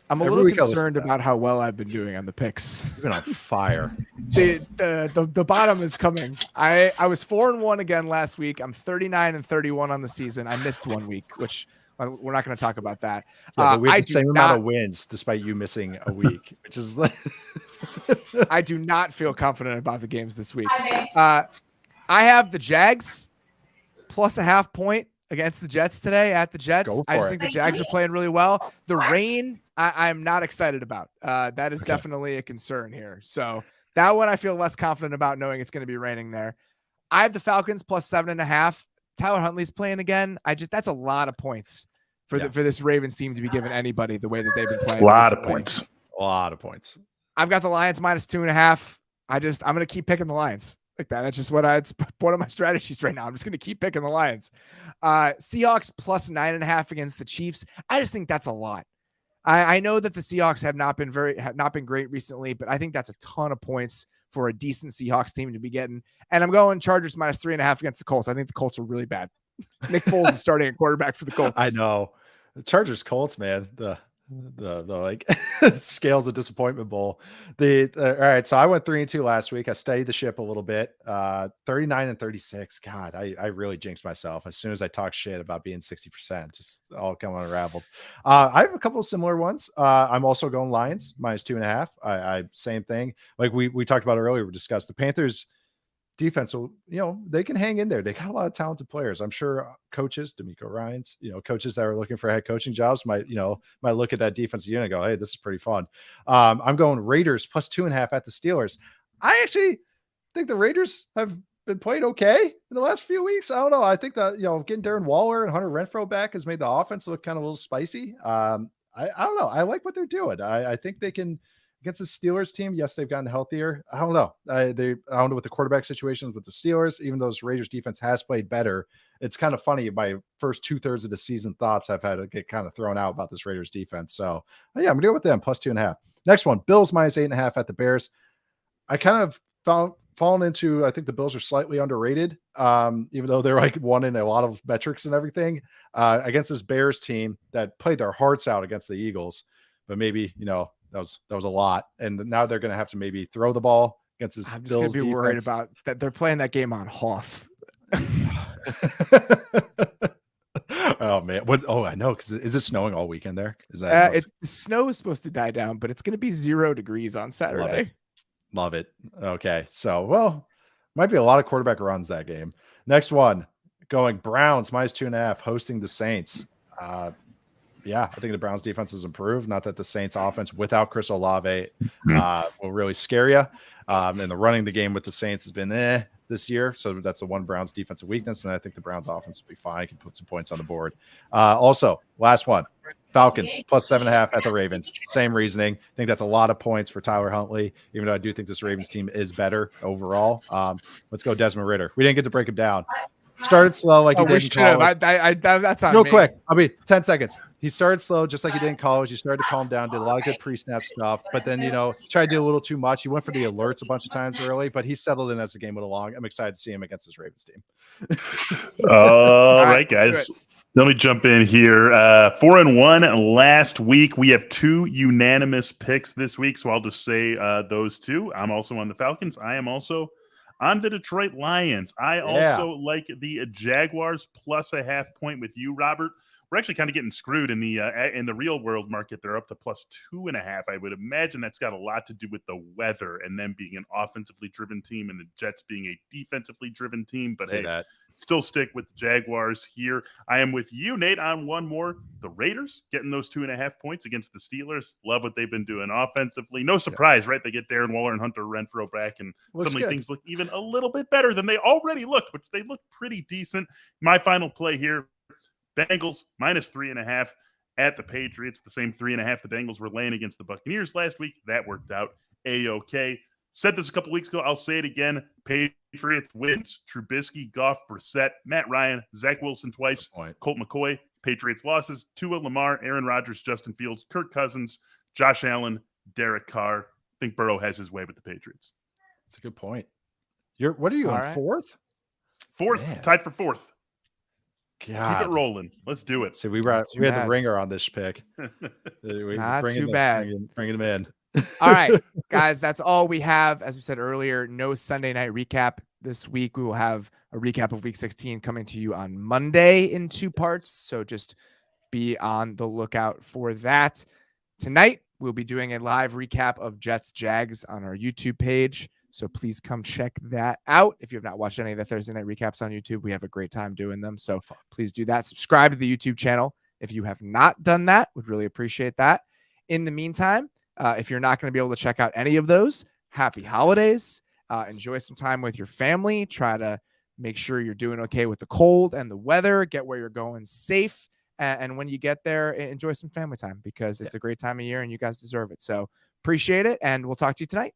I'm a little concerned about how well I've been doing on the picks. You've been on fire. The bottom is coming. I was 4-1 again last week. I'm 39-31 on the season. I missed 1 week, which we're not going to talk about that. Yeah, we have the same amount of wins despite you missing a week, which is I do not feel confident about the games this week. I have the Jags plus a half point against the Jets today at the Jets. I just think the Jags are playing really well. The rain, I'm not excited about. That is definitely a concern here. So that one I feel less confident about, knowing it's going to be raining there. I have the Falcons plus 7.5. Tyler Huntley's playing again. That's a lot of points for this Ravens team to be given anybody the way that they've been playing. A lot of points. A lot of points. I've got the Lions minus 2.5. I'm going to keep picking the Lions like that. That's just it's one of my strategies right now. I'm just going to keep picking the Lions. Seahawks plus 9.5 against the Chiefs. I just think that's a lot. I know that the Seahawks have not been great recently, but I think that's a ton of points for a decent Seahawks team to be getting. And I'm going Chargers minus 3.5 against the Colts. I think the Colts are really bad. Nick Foles is starting at quarterback for the Colts. I know. The Chargers Colts, man. The like scales of disappointment bowl. All right. So I went 3-2 last week. I studied the ship a little bit. 39-36. God, I really jinxed myself as soon as I talked shit about being 60%. Just all coming unraveled. I have a couple of similar ones. I'm also going Lions minus 2.5. I same thing. Like we talked about earlier. We discussed the Panthers defense. So, they can hang in there. They got a lot of talented players. I'm sure coaches, D'Amico Ryans, coaches that are looking for head coaching jobs might look at that defensive unit and go, hey, this is pretty fun. I'm going Raiders plus 2.5 at the Steelers. I actually think the Raiders have been played okay in the last few weeks. I don't know. I think that, getting Darren Waller and Hunter Renfrow back has made the offense look kind of a little spicy. I don't know. I like what they're doing. I think they can. Against the Steelers team, yes, they've gotten healthier. I don't know. I don't know what the quarterback situations with the Steelers, even though this Raiders defense has played better. It's kind of funny. My first 2/3 of the season thoughts I've had to get kind of thrown out about this Raiders defense. So yeah, I'm going to go with them plus 2.5. Next one, Bills minus 8.5 at the Bears. I kind of fallen into, I think the Bills are slightly underrated, even though they're like one in a lot of metrics and everything against this Bears team that played their hearts out against the Eagles. But maybe, that was a lot. And now they're going to have to maybe throw the ball against this I'm just Bills going to be worried defense. about that. They're playing that game on Hoth. Oh man. I know. Cause is it snowing all weekend there? Is that the snow is supposed to die down, but it's going to be 0 degrees on Saturday. Love it. Okay. So, might be a lot of quarterback runs that game. Next one, going Browns minus 2.5 hosting the Saints. Yeah, I think the Browns defense has improved. Not that the Saints offense without Chris Olave will really scare you. And the running the game with the Saints has been this year. So that's the one Browns defensive weakness. And I think the Browns offense will be fine. Can put some points on the board. Also, last one, Falcons plus 7.5 at the Ravens. Same reasoning. I think that's a lot of points for Tyler Huntley, even though I do think this Ravens team is better overall. Let's go Desmond Ridder. We didn't get to break him down. Started slow like he did in college. That's on real me. Quick. 10 seconds. He started slow, just like he did in college. He started to calm down, did a lot of good pre-snap stuff, but then, tried to do a little too much. He went for the alerts a bunch of times early, but he settled in as the game went along. I'm excited to see him against this Ravens team. All right, guys. Let me jump in here. 4-1 last week. We have 2 unanimous picks this week, so I'll just say those 2. I'm also on the Falcons. I am also on the Detroit Lions. I also like the Jaguars plus a half point with you, Robert. We're actually kind of getting screwed in the real world market. They're up to plus 2.5. I would imagine that's got a lot to do with the weather and them being an offensively driven team and the Jets being a defensively driven team. But still stick with the Jaguars here. I am with you, Nate, on one more. The Raiders getting those 2.5 points against the Steelers. Love what they've been doing offensively. No surprise, right? They get Darren Waller and Hunter Renfrow back, and suddenly things look even a little bit better than they already looked, which they look pretty decent. My final play here, Bengals minus 3.5 at the Patriots. The same 3.5 the Bengals were laying against the Buccaneers last week. That worked out A-OK. Said this a couple weeks ago. I'll say it again. Patriots wins. Trubisky, Goff, Brissett, Matt Ryan, Zach Wilson twice, Colt McCoy. Patriots losses. Tua, Lamar, Aaron Rodgers, Justin Fields, Kirk Cousins, Josh Allen, Derek Carr. I think Burrow has his way with the Patriots. That's a good point. What are you on, fourth? Fourth, tied for fourth. God. Keep it rolling. Let's do it. See, we had the ringer on this pick. Not too bad. Bringing him in. All right, guys, that's all we have. As we said earlier, no Sunday night recap this week. We will have a recap of week 16 coming to you on Monday in 2 parts. So just be on the lookout for that. Tonight, we'll be doing a live recap of Jets Jags on our YouTube page. So please come check that out. If you have not watched any of the Thursday night recaps on YouTube, we have a great time doing them. So please do that. Subscribe to the YouTube channel if you have not done that. Would really appreciate that. In the meantime, if you're not going to be able to check out any of those, happy holidays. Enjoy some time with your family. Try to Make sure you're doing okay with the cold and the weather. Get where you're going safe. And when you get there, enjoy some family time because it's a great time of year and you guys deserve it. So appreciate it. And we'll talk to you tonight.